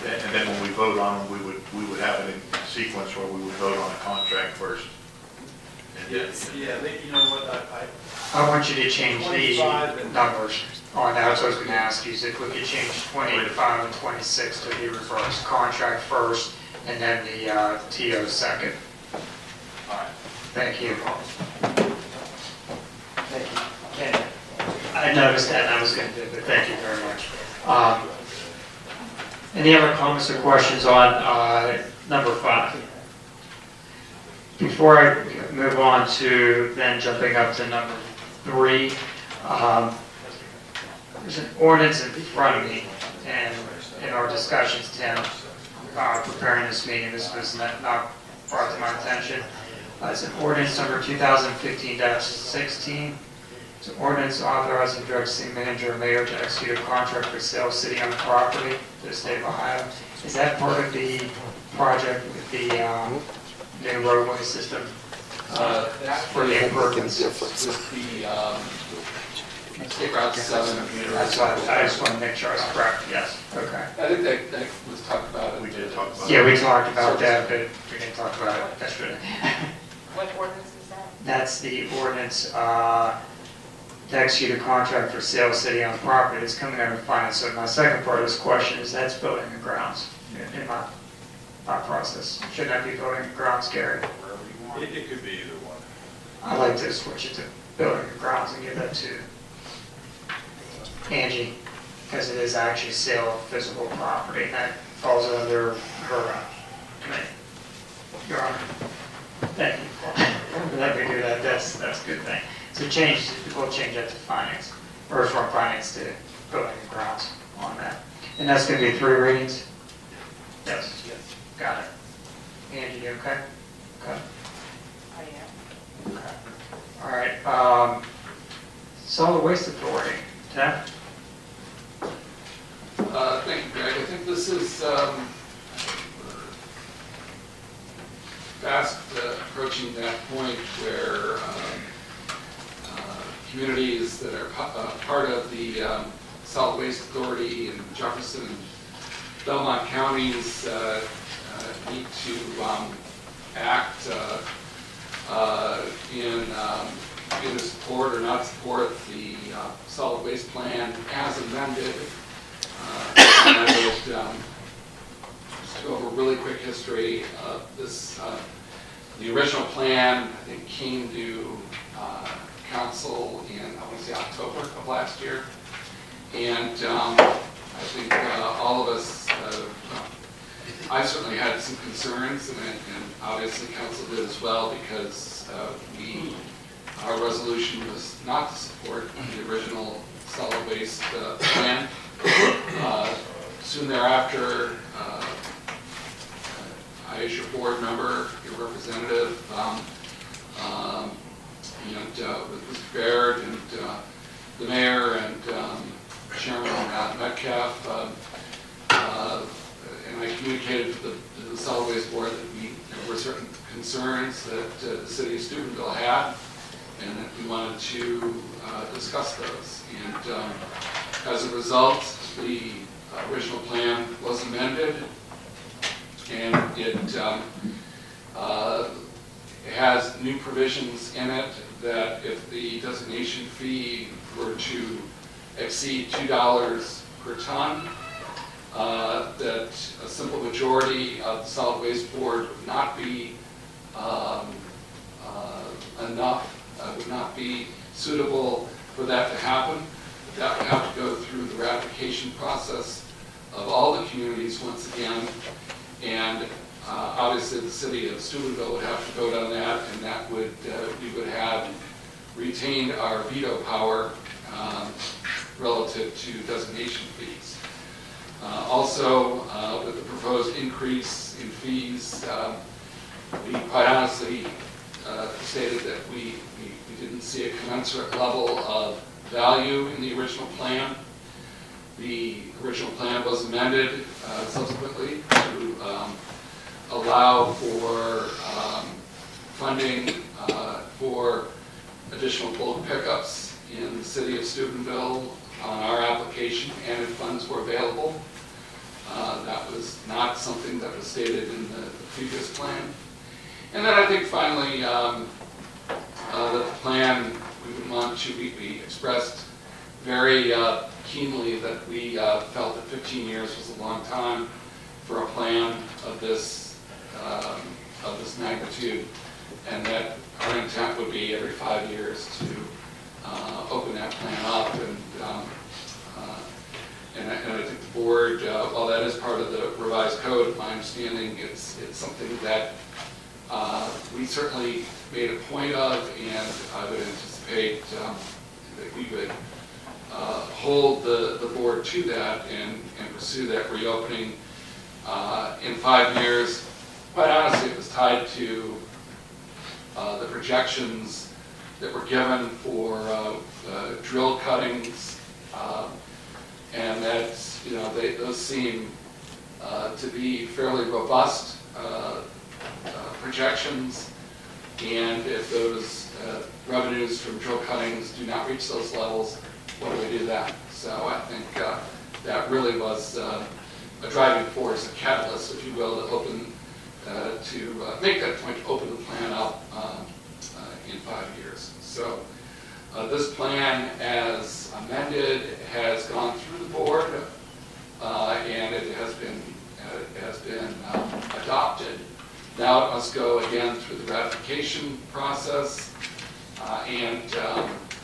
F: And then when we vote on them, we would have it in sequence where we would vote on the contract first. And then-
N: you know what,
A: I want you to change the
N: 25 and-
A: numbers. Oh, that's what I was going to ask you, is if we could change 25 and 26 to be reversed. Contract first, and then the TO second.
N: all right.
A: Thank you. Thank you. Ken, I noticed that, and I was going to do it, but thank you very much. Any other comments or questions on number 5? Before I move on to then jumping up to number 3, there's an ordinance in front of me, and in our discussions, Tim, preparing this meeting, this was not brought to my attention. It's an ordinance number 2015-16. So ordinance authorizing direct city manager or mayor to execute a contract for sale of city-owned property to the state of Ohio. Is that part of the project with the new roadway system?
C: That's
A: For the improvements?
C: with the State Route 7.
A: That's what, I just want to make sure I was correct, yes, okay.
C: I think that was talked about.
F: We did talk about
A: Yeah, we talked about that, but we didn't talk about it yesterday.
O: What ordinance is that?
A: That's the ordinance to execute a contract for sale of city-owned property. It's coming out of finance. So my second part of this question is that's building and grounds in my thought process. Shouldn't that be building and grounds, Gary?
N: It could be either one.
A: I'd like to switch it to building and grounds and give that to Angie, because it is actually sale of physical property, and that falls under her committee. Your Honor, thank you. Let me do that, that's a good thing. So we'll change that to finance, or from finance to building and grounds on that. And that's gonna be 3 readings? Yes. Got it. Angie, you okay? Okay.
O: I am.
A: Okay. All right, solid waste authority, Tim?
C: Thank you, Greg. I think this is fast approaching that point where communities that are part of the solid waste authority in Jefferson and Belmont counties need to act in support or not support the solid waste plan as amended. And I would just go over a really quick history of this. The original plan, I think, came to council in, I want to say, October of last year. And I think all of us, I certainly had some concerns, and obviously council did as well, because our resolution was not to support the original solid waste plan. Soon thereafter, I, as your board member, your representative, with Mr. Baird and the mayor and Chairman Metcalf, and I communicated to the solid waste board that there were certain concerns that the city of Steubenville had, and that we wanted to discuss those. And as a result, the original plan was amended, and it has new provisions in it that if the designation fee were to exceed $2 per ton, that a simple majority of the solid waste board would not be enough, would not be suitable for that to happen. That would have to go through the ratification process of all the communities once again, and obviously the city of Steubenville would have to vote on that, and that would we would have retained our veto power relative to designation fees. Also, with the proposed increase in fees, we quite honestly stated that we didn't see a commensurate level of value in the original plan. The original plan was amended subsequently to allow for funding for additional bulk pickups in the city of Steubenville on our application, and if funds were available. That was not something that was stated in the previous plan. And then I think finally, that the plan we would want to, we expressed very keenly that we felt that 15 years was a long time for a plan of this magnitude, and that our intent would be every 5 years to open that plan up. And I think the board, while that is part of the revised code, my understanding, it's something that we certainly made a point of, and I would anticipate that we would hold the board to that and pursue that reopening in 5 years. Quite honestly, it was tied to the projections that were given for drill cuttings, and that's, those seem to be fairly robust projections, and if those revenues from drill cuttings do not reach those levels, what do we do then? So I think that really was a driving force, a catalyst, if you will, to open, to make that point, open the plan up in 5 years. So this plan, as amended, has gone through the board, and it has been adopted. Now it must go again through the ratification process, and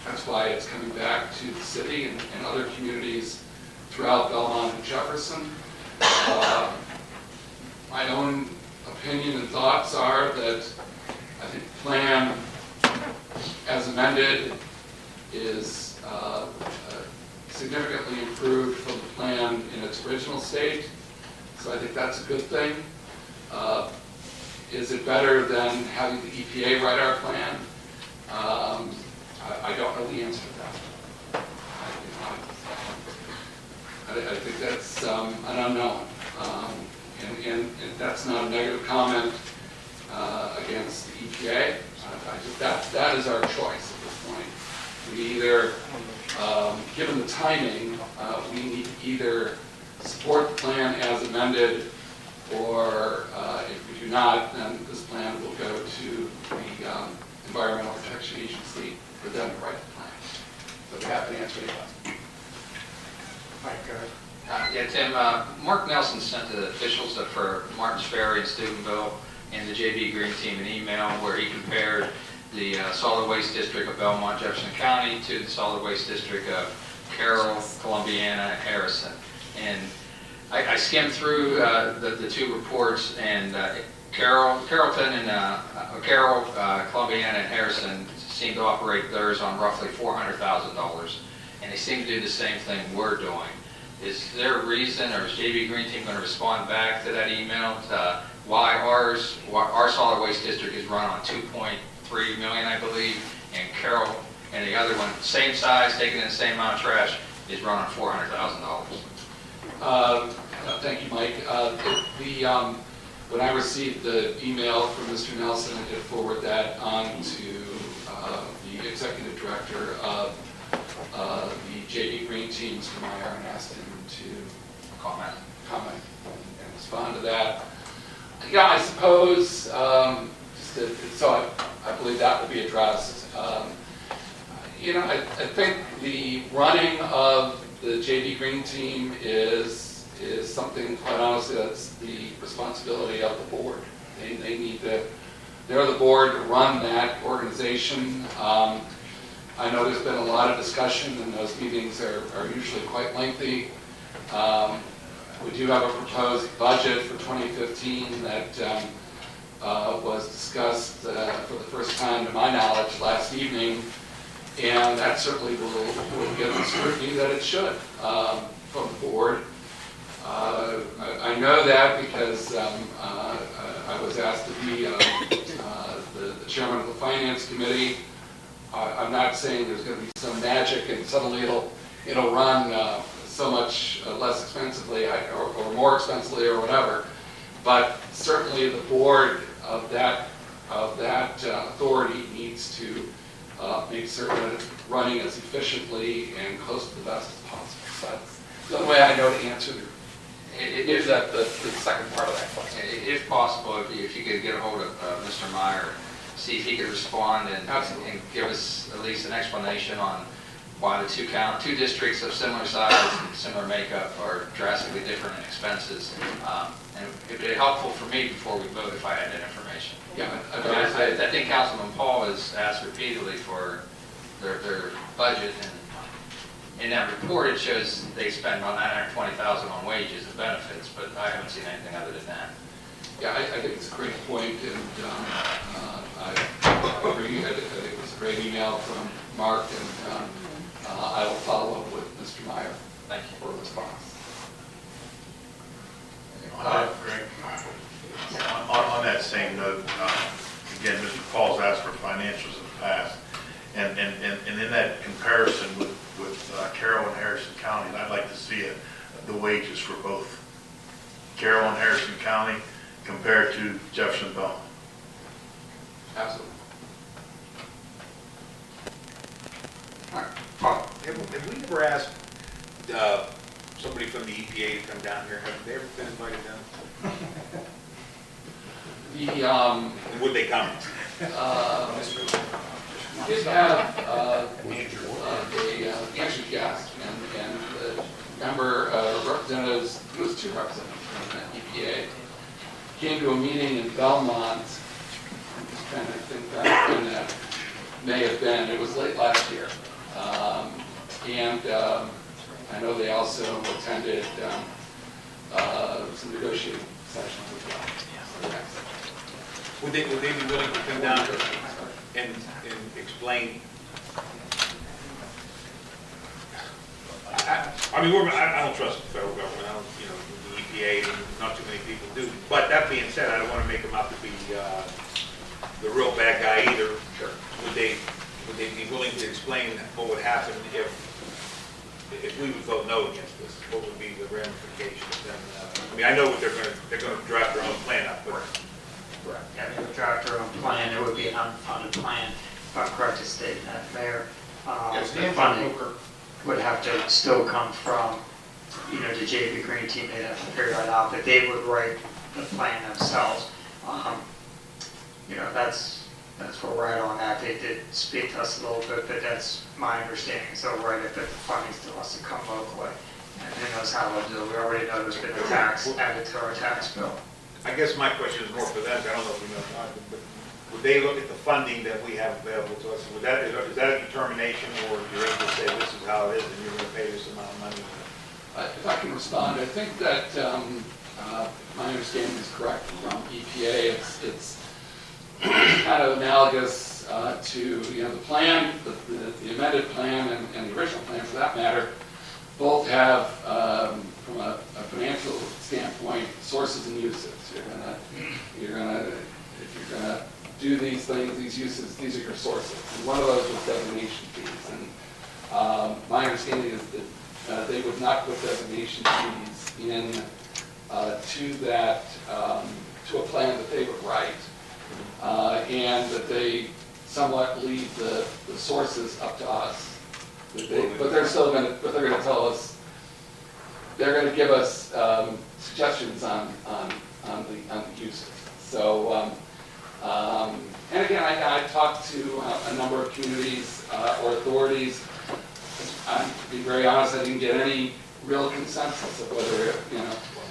C: that's why it's coming back to the city and other communities throughout Belmont and Jefferson. My own opinion and thoughts are that I think the plan, as amended, is significantly improved from the plan in its original state. So I think that's a good thing. Is it better than having the EPA write our plan? I don't know the answer to that. I think that's an unknown. And that's not a negative comment against the EPA. That is our choice at this point. We either, given the timing, we need to either support the plan as amended, or if we do not, then this plan will go to the Environmental Protection Agency for them to write the plan. So we have to answer any questions.
A: Mike, go ahead.
D: Yeah, Tim, Mark Nelson sent to the officials for Martins Ferry and Steubenville and the JV Green Team an email where he compared the solid waste district of Belmont, Jefferson County to the solid waste district of Carroll, Columbiana, and Harrison. And I skimmed through the two reports, and Carroll, Columbiana, and Harrison seem to operate theirs on roughly $400,000, and they seem to do the same thing we're doing. Is there a reason, or is JV Green Team going to respond back to that email to why our solid waste district is run on $2.3 million, I believe, and Carroll and the other one, same size, taking in the same amount of trash, is run on $400,000?
C: Thank you, Mike. When I received the email from Mr. Nelson, I did forward that on to the executive director of the JV Green Team, Mr. Meyer, and asked him to comment and respond to that. Yeah, I suppose, so I believe that will be addressed. I think the running of the JV Green Team is something, quite honestly, that's the responsibility of the board. They need to, they're the board to run that organization. I know there's been a lot of discussion, and those meetings are usually quite lengthy. We do have a proposed budget for 2015 that was discussed for the first time, to my knowledge, last evening, and that certainly will get the scrutiny that it should from the board. I know that because I was asked to be the chairman of the finance committee. I'm not saying there's going to be some magic and suddenly it'll run so much less expensively or more expensively or whatever, but certainly the board of that authority needs to make certain that it's running as efficiently and close to the best as possible. So that's the only way I know to answer the second part of that question.
D: If possible, if you could get a hold of Mr. Meyer, see if he could respond and give us at least an explanation on why the two districts of similar size and similar makeup are drastically different in expenses. And it would be helpful for me before we vote if I had that information.
C: Yeah,
D: I think Councilman Paul has asked repeatedly for their budget, and in that report it shows they spend about $920,000 on wages and benefits, but I haven't seen anything other than that.
C: Yeah, I think it's a great point, and I agree. I think it was a great email from Mark, and I will follow up with Mr. Meyer.
D: Thank you
C: for a response.
F: On that same note, again, Mr. Paul's asked for financials in the past, and in that comparison the wages for both Carroll and Harrison County compared to Jefferson and Belmont.
C: Absolutely. All right, Bob?
G: Have we ever asked somebody from the EPA to come down here? Have they ever been invited down? And would they come?
C: We did have actually, yes, and member representatives, there was 2 representatives from the EPA, came to a meeting in Belmont. I'm just trying to think back when that may have been. It was late last year. And I know they also attended some negotiating sessions as well.
G: Would they be willing to come down and explain? I mean, I don't trust the federal government. I don't, the EPA, and not too many people do. But that being said, I don't want to make them out to be the real bad guy either. Sure. Would they be willing to explain what would happen if we would vote no against this? What would be the ramifications? And I mean, I know what they're going to draft their own plan up, but.
A: Right. Yeah, they would draft their own plan. It would be an unfunded plan, if I'm correct in stating that, Mayor. The funding would have to still come from, the JV Green team. They'd have to figure that out, but they would write the plan themselves. That's where we're at on that. They did speak to us a little bit, but that's my understanding. So right, if the funding still has to come locally, and who knows how they'll do it. We already know there's been a tax added to our tax bill.
G: I guess my question is more for them. I don't know if you know, but would they look at the funding that we have available to us? Is that a determination, or you're able to say this is how it is, and you're going to pay this amount of money?
C: If I can respond, I think that my understanding is correct from EPA. It's kind of analogous to the plan, the amended plan, and the original plan, for that matter. Both have, from a financial standpoint, sources and uses. If you're gonna do these things, these uses, these are your sources. And one of those was designation fees. And my understanding is that they would not put designation fees in to a plan that they would write, and that they somewhat leave the sources up to us. But they're going to tell us, they're going to give us suggestions on the uses. So, and again, I talked to a number of communities or authorities. To be very honest, I didn't get any real consensus of whether,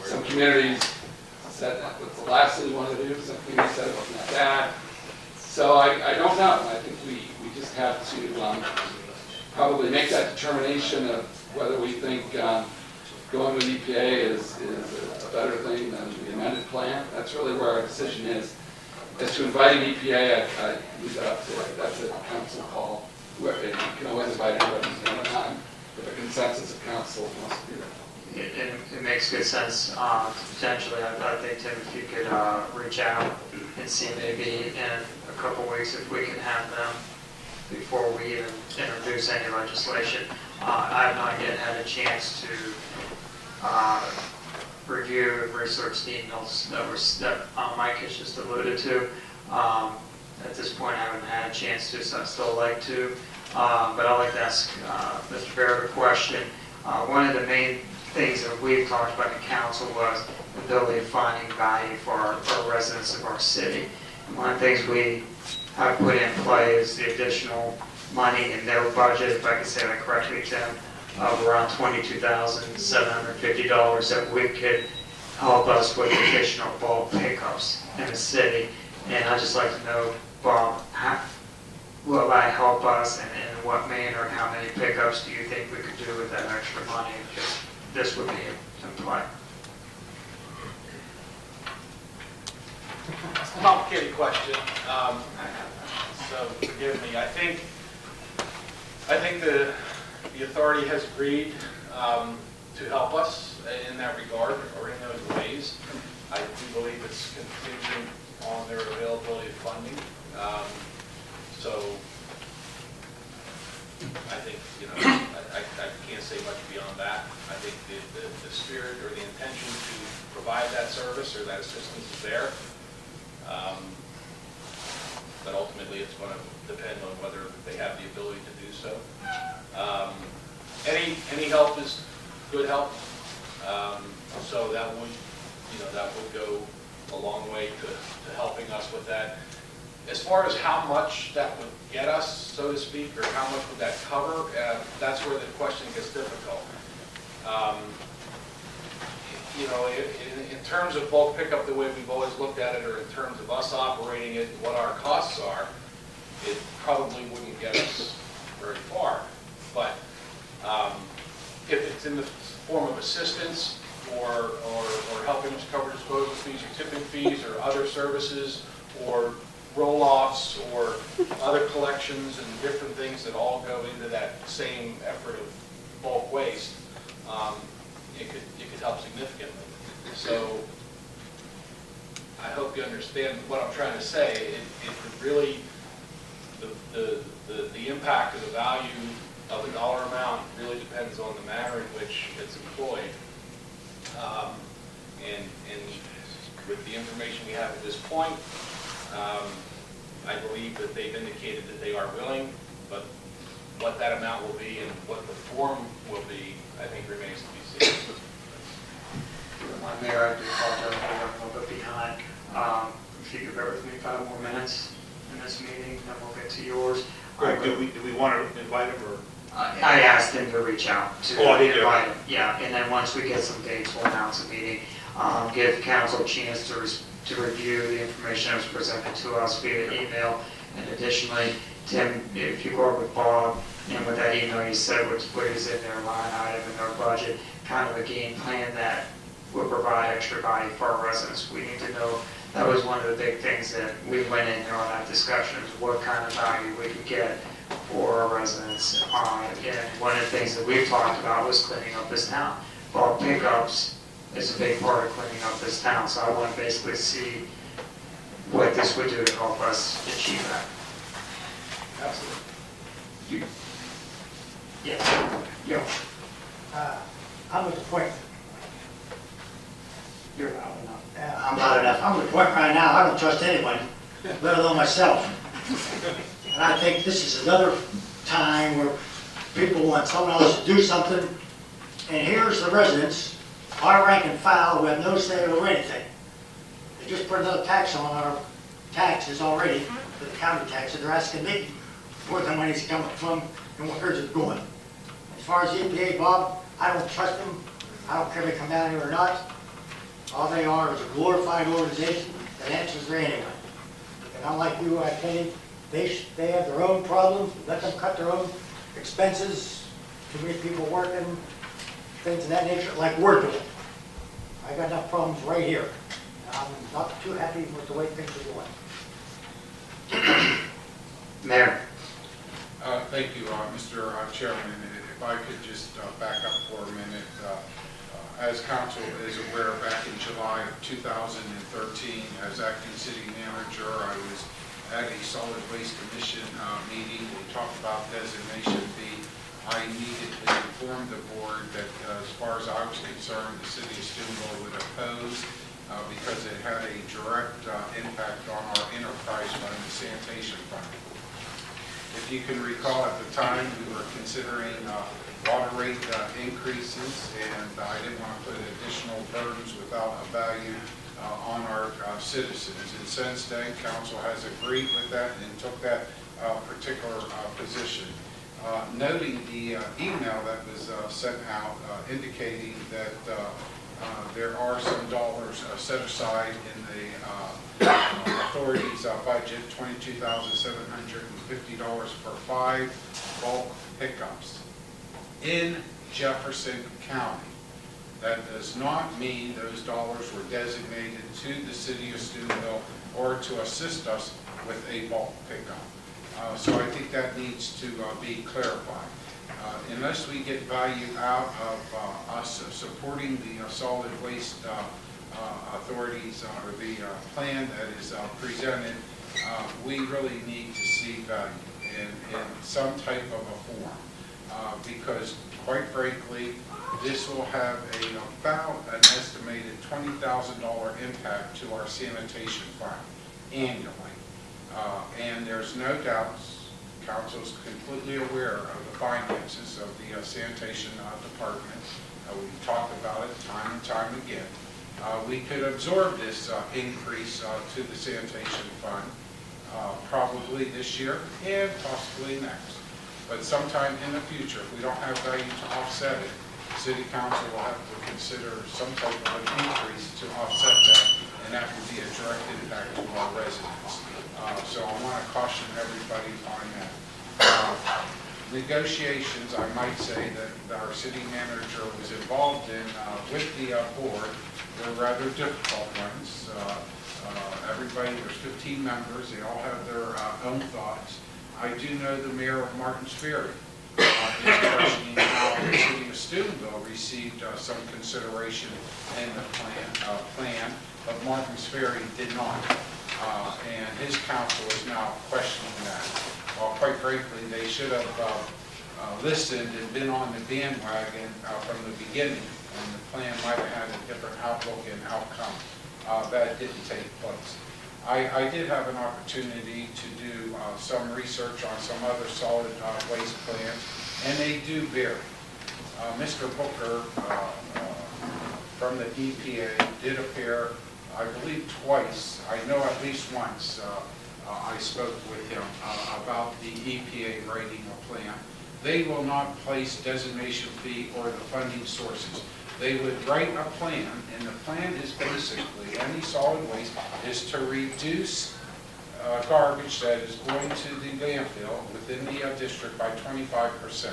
C: some communities said that was the last thing we wanted to do, some communities said it wasn't that bad. So I don't know. I think we just have to probably make that determination of whether we think going with EPA is a better thing than the amended plan. That's really where our decision is. As to inviting EPA, I leave that up to, that's a council call. You can always invite anybody at any time if a consensus of council wants to do that.
A: It makes good sense. Potentially, I think, Tim, if you could reach out and see maybe in a couple weeks if we can have them before we even introduce any legislation. I have not yet had a chance to review and research the emails that Mike has just alluded to. At this point, I haven't had a chance to, so I'd still like to. But I'd like to ask Mr. Barrett a question. One of the main things that we've talked about in council was the ability of finding value for our residents of our city. And one of the things we have put in play is the additional money in their budget, if I can say that correctly, Tim, of around $22,750 that we could help us with additional bulk pickups in the city. And I'd just like to know, Bob, will that help us, and in what manner, and how many pickups do you think we could do with that extra money? Just this would be in play.
P: It's a complicated question, so forgive me. I think the authority has agreed to help us in that regard or in those ways. I do believe it's contingent on their availability of funding. So I think, I can't say much beyond that. I think the
H: the spirit or the intention to provide that service or that assistance is there. But ultimately, it's going to depend on whether they have the ability to do so. Any help is good help. So that would, that would go a long way to helping us with that. As far as how much that would get us, so to speak, or how much would that cover, that's where the question gets difficult. In terms of bulk pickup, the way we've always looked at it, or in terms of us operating it and what our costs are, it probably wouldn't get us very far. But if it's in the form of assistance or helping us cover disposal fees or tipping fees or other services or roll-offs or other collections and different things that all go into that same effort of bulk waste, it could help significantly. So I hope you understand what I'm trying to say. It really, the impact of the value of the dollar amount really depends on the manner in which it's employed. And with the information we have at this point, I believe that they've indicated that they are willing, but what that amount will be and what the form will be, I think remains to be seen.
A: My mayor, I do apologize, we're a little bit behind. If you could bear with me 5 more minutes in this meeting, then we'll get to yours.
G: Greg, do we want to invite him, or?
A: I asked him to reach out to
G: Oh, did you?
A: invite him. Yeah, and then once we get some dates, we'll announce a meeting. Give council a chance to review the information that was presented to us via email. And additionally, Tim, if you go over with Bob, and with that email you said what is in their line item in their budget, kind of a game plan that will provide extra value for our residents. We need to know, that was one of the big things that we went in there on that discussion, is what kind of value we could get for our residents. And one of the things that we've talked about was cleaning up this town. Bulk pickups is a big part of cleaning up this town, so I want to basically see what this would do to help us achieve that.
H: Absolutely.
A: Yes. Yeah.
E: I'm at the point,
A: You're loud enough.
E: I'm loud enough, I'm at the point right now, I don't trust anyone, let alone myself. And I think this is another time where people want someone else to do something, and here's the residents, our rank and file, who have no say over anything. They just put another tax on our taxes already, for the county taxes, they're asking me where the money's coming from and where's it going. As far as the EPA, Bob, I don't trust them, I don't care if they come down here or not. All they are is a glorified organization that answers for anyone. And unlike you, I think they have their own problems, let them cut their own expenses, too many people working, things of that nature, like we're doing. I got enough problems right here. I'm not too happy with the way things are going.
A: Mayor.
J: Thank you, Mr. Chairman. If I could just back up for a minute. As council is aware, back in July of 2013, as acting city manager, I was at a solid waste commission meeting. We talked about designation fee. I immediately informed the board that as far as I was concerned, the city of Steubenville would oppose because it had a direct impact on our enterprise fund, the sanitation fund. If you can recall, at the time, we were considering water rate increases, and I didn't want to put additional burdens without a value on our citizens. And since then, council has agreed with that and took that particular position. Noting the email that was sent out indicating that there are some dollars set aside in the authority's budget, $22,750 for 5 bulk pickups in Jefferson County. That does not mean those dollars were designated to the city of Steubenville or to assist us with a bulk pickup. So I think that needs to be clarified. Unless we get value out of us supporting the solid waste authorities or the plan that is presented, we really need to see value in some type of a form. Because quite frankly, this will have about an estimated $20,000 impact to our sanitation fund annually. And there's no doubts, council's completely aware of the finances of the sanitation department. We've talked about it time and time again. We could absorb this increase to the sanitation fund probably this year and possibly next. But sometime in the future, if we don't have value to offset it, city council will have to consider some type of an increase to offset that, and that would be a direct impact to our residents. So I want to caution everybody on that. Negotiations, I might say, that our city manager was involved in with the board were rather difficult ones. Everybody, there's 15 members, they all have their own thoughts. I do know the mayor of Martins Ferry is questioning how the city of Steubenville received some consideration in the plan, but Martins Ferry did not. And his council is now questioning that. Well, quite frankly, they should have listened and been on the bandwagon from the beginning, and the plan might have had a different outlook and outcome. That didn't take place. I did have an opportunity to do some research on some other solid waste plans, and they do vary. Mr. Booker from the EPA did appear, I believe twice, I know at least once, I spoke with him about the EPA writing a plan. They will not place designation fee or the funding sources. They would write a plan, and the plan is basically, any solid waste is to reduce garbage that is going to the landfill within the district by 25%.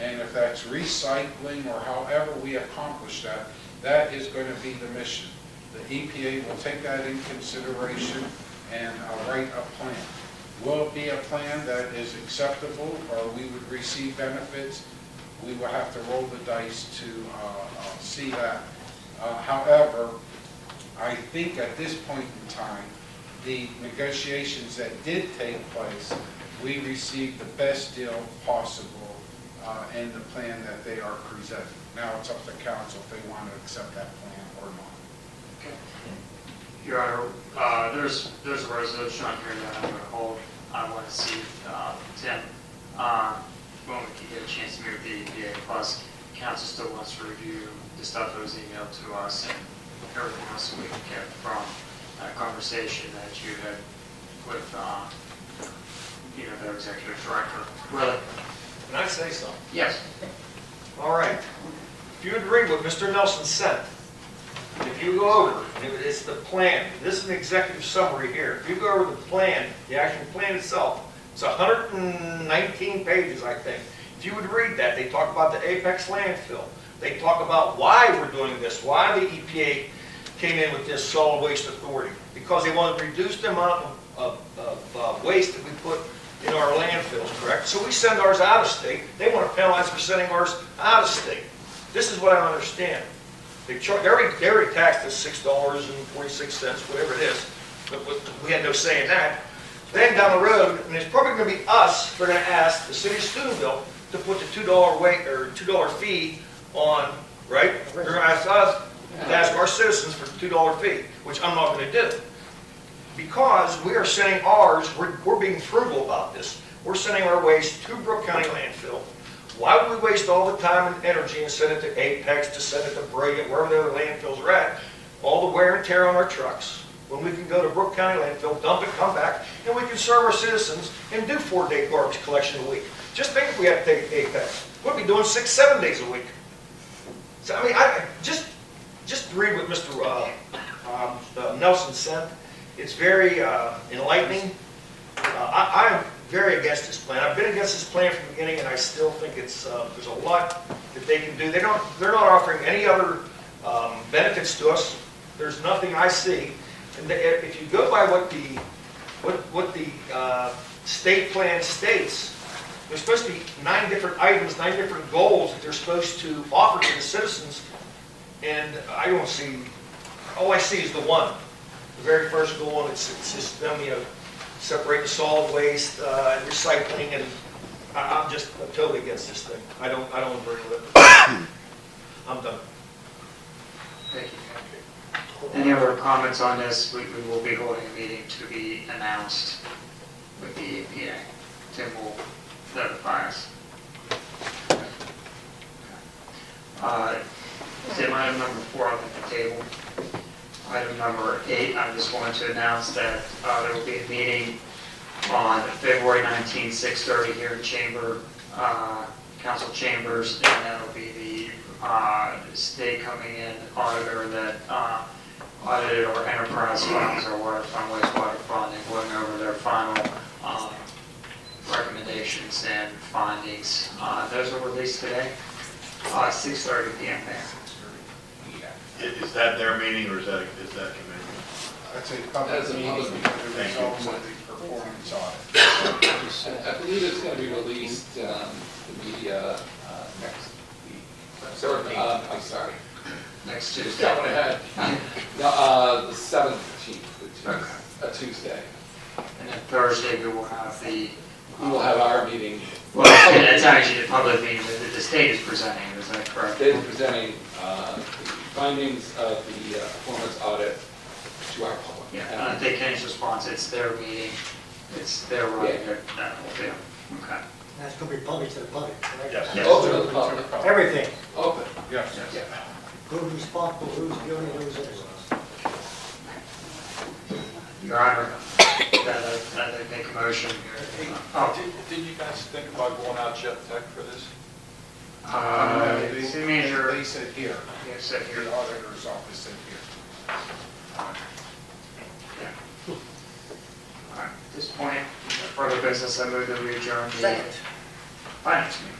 J: And if that's recycling or however we accomplish that, that is going to be the mission. The EPA will take that in consideration and write a plan. Will it be a plan that is acceptable or we would receive benefits? We will have to roll the dice to see that. However, I think at this point in time, the negotiations that did take place, we received the best deal possible in the plan that they are presenting. Now it's up to council if they want to accept that plan or not.
A: Okay. Your Honor, there's a resolution on here that I'm going to hold. I want to see Tim when we can get a chance to meet with the EPA. Plus, council still wants to review the stuff that was emailed to us and everything else that we can get from that conversation that you had with, their executive director. Willie?
I: Can I say something?
A: Yes.
I: All right. If you would read what Mr. Nelson sent, if you go over, it's the plan. This is an executive summary here. If you go over the plan, the actual plan itself, it's 119 pages, I think. If you would read that, they talk about the Apex landfill. They talk about why we're doing this, why the EPA came in with this solid waste authority. Because they want to reduce the amount of waste that we put in our landfills, correct? So we send ours out of state. They want to penalize for sending ours out of state. This is what I don't understand. They already taxed us $6.46, whatever it is, but we had no say in that. Then down the road, and it's probably going to be us, they're going to ask the city of Steubenville to put the $2 weight or $2 fee on, right? They're going to ask us to ask our citizens for the $2 fee, which I'm not going to do. Because we are sending ours, we're being frugal about this. We're sending our waste to Brooke County landfill. Why would we waste all the time and energy and send it to Apex, to send it to Brilliant, wherever the other landfills are at, all the wear and tear on our trucks, when we can go to Brooke County landfill, dump it, come back, and we can serve our citizens and do 4-day garbage collection a week. Just think if we had to take it to Apex. We'd be doing 6-7 days a week. So, I mean, just read what Mr. Nelson sent. It's very enlightening. I am very against this plan. I've been against this plan from the beginning, and I still think it's there's a lot that they can do. They're not offering any other benefits to us. There's nothing I see. And if you go by what the state plan states, there's supposed to be 9 different items, 9 different goals that they're supposed to offer to the citizens, and I don't see. All I see is the one. The very first goal, and it's just them, separate the solid waste, recycling, and I'm totally against this thing. I don't agree with it. I'm done.
A: Thank you. Any other comments on this? We will be holding a meeting to be announced with the EPA. Tim will notify us. Is it item number 4 on the table? Item number 8, I just wanted to announce that there will be a meeting on February 19th, 6:30 here in council chambers, and that'll be the state coming in auditor that audited our enterprise funds, our water fund, wastewater fund, and going over their final recommendations and findings. Those are released today, 6:30 p.m. there.
F: Is that their meeting or is that committee?
J: I'd say
C: As a
J: public
C: meeting.
J: meeting, the results of the performance audit.
C: I believe it's going to be released to the media next week. I'm sorry.
A: Next
C: Just
A: Tuesday.
C: jumping ahead. No, the 17th, which is a Tuesday.
A: And then Thursday, we will have
C: We will have our meeting.
A: well, it's actually the public meeting that the state is presenting, is that correct?
C: They're presenting the findings of the performance audit to our public.
A: Yeah, Dick Kenny's response, it's their meeting, it's their running their, that whole deal. Okay.
E: That's gonna be public to the public, correct?
F: Yes.
C: Open to the public.
E: Everything,
C: Open.
J: Yes.
C: Yeah.
E: who's responsible, who's doing it, who's it.
A: Your Honor, that I make a motion.
N: Didn't you guys think about going out Jet Tech for this?
A: City manager,
J: They said here,
A: yeah, sit here.
J: the auditor's office said here.
A: All right, at this point, further business, I move that we adjourn the
E: Second.
A: finance meeting.